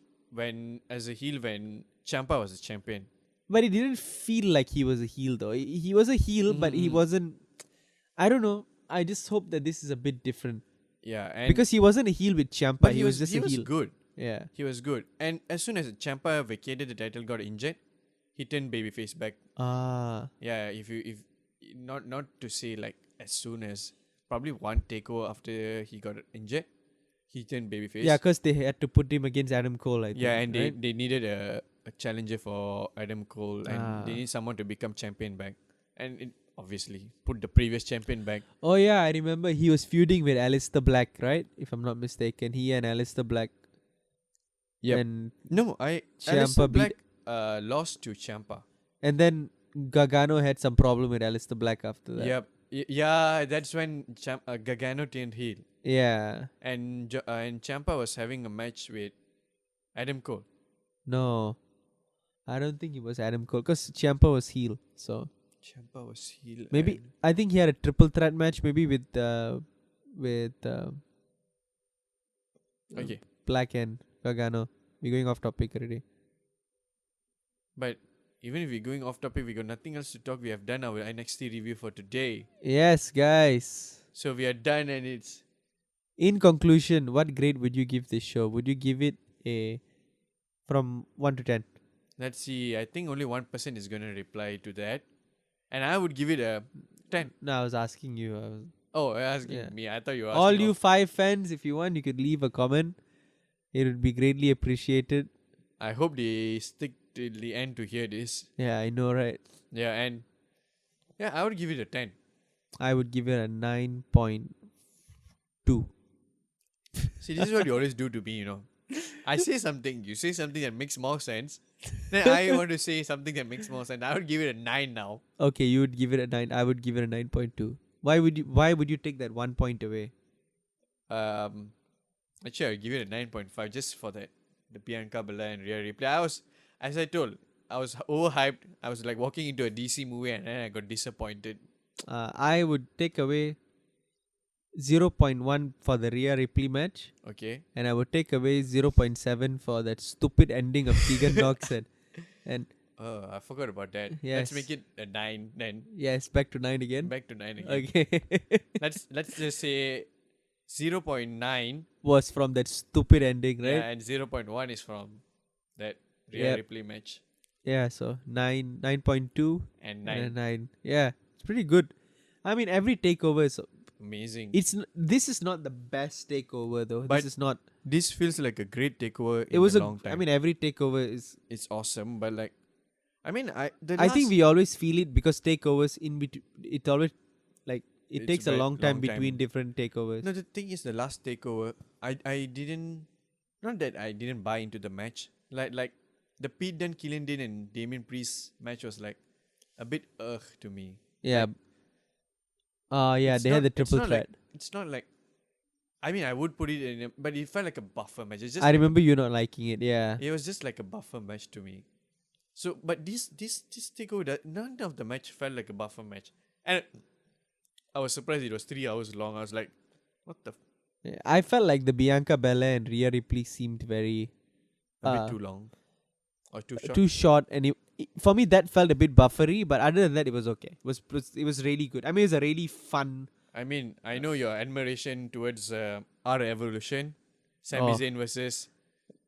as a heel when Ciampa was a champion. But he didn't feel like he was a heel though. He was a heel, but he wasn't. I don't know. I just hope that this is a bit different. Yeah, and because he wasn't a heel with Ciampa. But he was just a heel. He was good. Yeah, he was good. And as soon as Ciampa vacated the title, got injured, he turned babyface back. Yeah. If not to say like as soon as probably one takeover after he got injured, he turned babyface. Yeah, because they had to put him against Adam Cole. I think. Yeah, and they needed a challenger for Adam Cole, and they need someone to become champion back. And it obviously put the previous champion back. Oh yeah, I remember he was feuding with Aleister Black, right? If I'm not mistaken, he and Aleister Black. Yeah. Aleister Black lost to Ciampa. And then Gargano had some problem with Aleister Black after that. Yep. Yeah, that's when Gargano turned heel. Yeah. And Ciampa was having a match with Adam Cole. No, I don't think it was Adam Cole because Ciampa was heel. So Ciampa was heel. Maybe I think he had a triple threat match, maybe with okay, Black and Gargano. We're going off topic already. But even if we're going off topic, we got nothing else to talk. We have done our NXT review for today. Yes, guys. So we are done, and it's. In conclusion, what grade would you give this show? Would you give it from 1 to 10? Let's see. I think only one person is going to reply to that. And I would give it a 10. No, I was asking you. You're asking me. I thought you were asking. All you 5 fans, if you want, you could leave a comment. It would be greatly appreciated. I hope they stick till the end to hear this. Yeah, I know, right? Yeah, and I would give it a 10. I would give it a 9.2. See, this is what you always do to me, I say something, you say something that makes more sense. Then I want to say something that makes more sense. I would give it a 9 now. Okay, you would give it a 9. I would give it a 9.2. Why would you take that 1 point away? Actually, I would give it a 9.5 just for that. The Bianca Belair and Rhea Ripley. I was overhyped. I was like walking into a DC movie and then I got disappointed. I would take away 0.1 for the Rhea Ripley match. Okay. And I would take away 0.7 for that stupid ending of Tegan Nox and I forgot about that. Yes. Let's make it a 9 then. Yes, back to 9 again. Back to 9 again. Okay. Let's just say 0.9 was from that stupid ending, right? Yeah, and 0.1 is from that Rhea Ripley match. Yeah, so 9.2 and 9. And 9. Yeah, it's pretty good. I mean, every takeover is amazing. This is not the best takeover though. But this feels like a great takeover in a long time. I mean, every takeover it's awesome, but like, I mean, I think we always feel it because takeovers in between. It always it takes a long time between different takeovers. No, the thing is, the last takeover, I didn't, not that I didn't buy into the match. Like the Pete Dunne, Killian Dane, and Damien Priest match was like a bit to me. Yeah. They had the triple threat. It's not like, I mean, I would put it in, but it felt like a buffer match. It's just I remember you not liking it. Yeah. It was just like a buffer match to me. So, but this takeover, none of the match felt like a buffer match, and I was surprised it was 3 hours long. I was like, what the? I felt like the Bianca Belair and Rhea Ripley seemed very a bit too long or too short. Too short, and for me that felt a bit buffery. But other than that, it was okay. It was really good. I mean, it was a really fun. I mean, I know your admiration towards our Evolution, Sami Zayn versus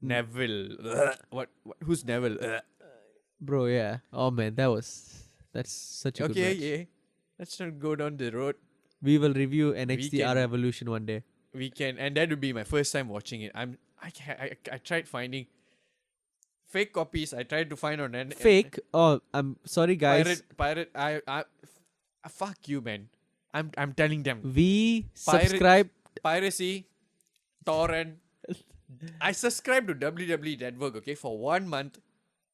Neville. What? Who's Neville? Bro, yeah. Oh man, that's such a good Okay, match. yeah. Let's not go down the road. We will review NXT can- R Evolution one day. We can, and that would be my first time watching it. I tried finding fake copies. I tried to find on Fake? Oh, I'm sorry, guys. pirate. Fuck you, man. I'm telling them. We Pirate- subscribe. Piracy, torrent. I subscribed to WWE Network, okay, for 1 month.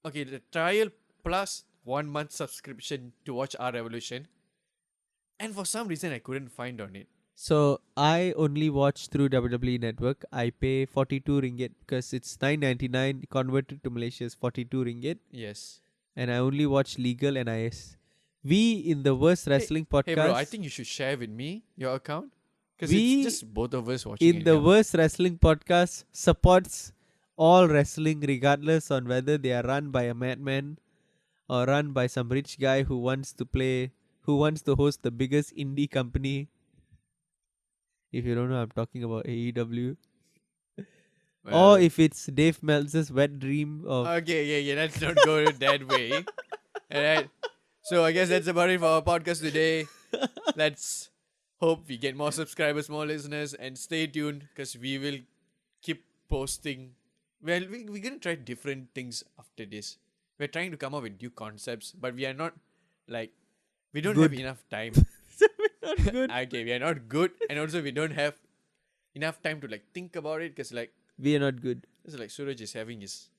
Okay, the trial plus 1 month subscription to watch R Revolution. And for some reason, I couldn't find on it. So I only watch through WWE Network. I pay 42 ringgit because it's 9.99 converted to Malaysia is 42 ringgit, Yes. and I only watch legal NIS. We in the Worst Wrestling Podcast. Hey, bro, I think you should share with me your account. Because We it's just both of us watching in the Worst Wrestling Podcast supports all wrestling regardless on whether they are run by a madman or run by some rich guy who wants to host the biggest indie company. If you don't know, I'm talking about AEW. Or if it's Dave Meltzer's wet dream of Okay, yeah, let's not go that way. Alright. So I guess that's about it for our podcast today. Let's hope we get more subscribers, more listeners, and stay tuned because we will keep posting. Well, we're going to try different things after this. We're trying to come up with new concepts, but we are not we don't have Good. enough time. not good. Okay, we are not good, and also we don't have enough time to think about it because We are not good. Suraj is having his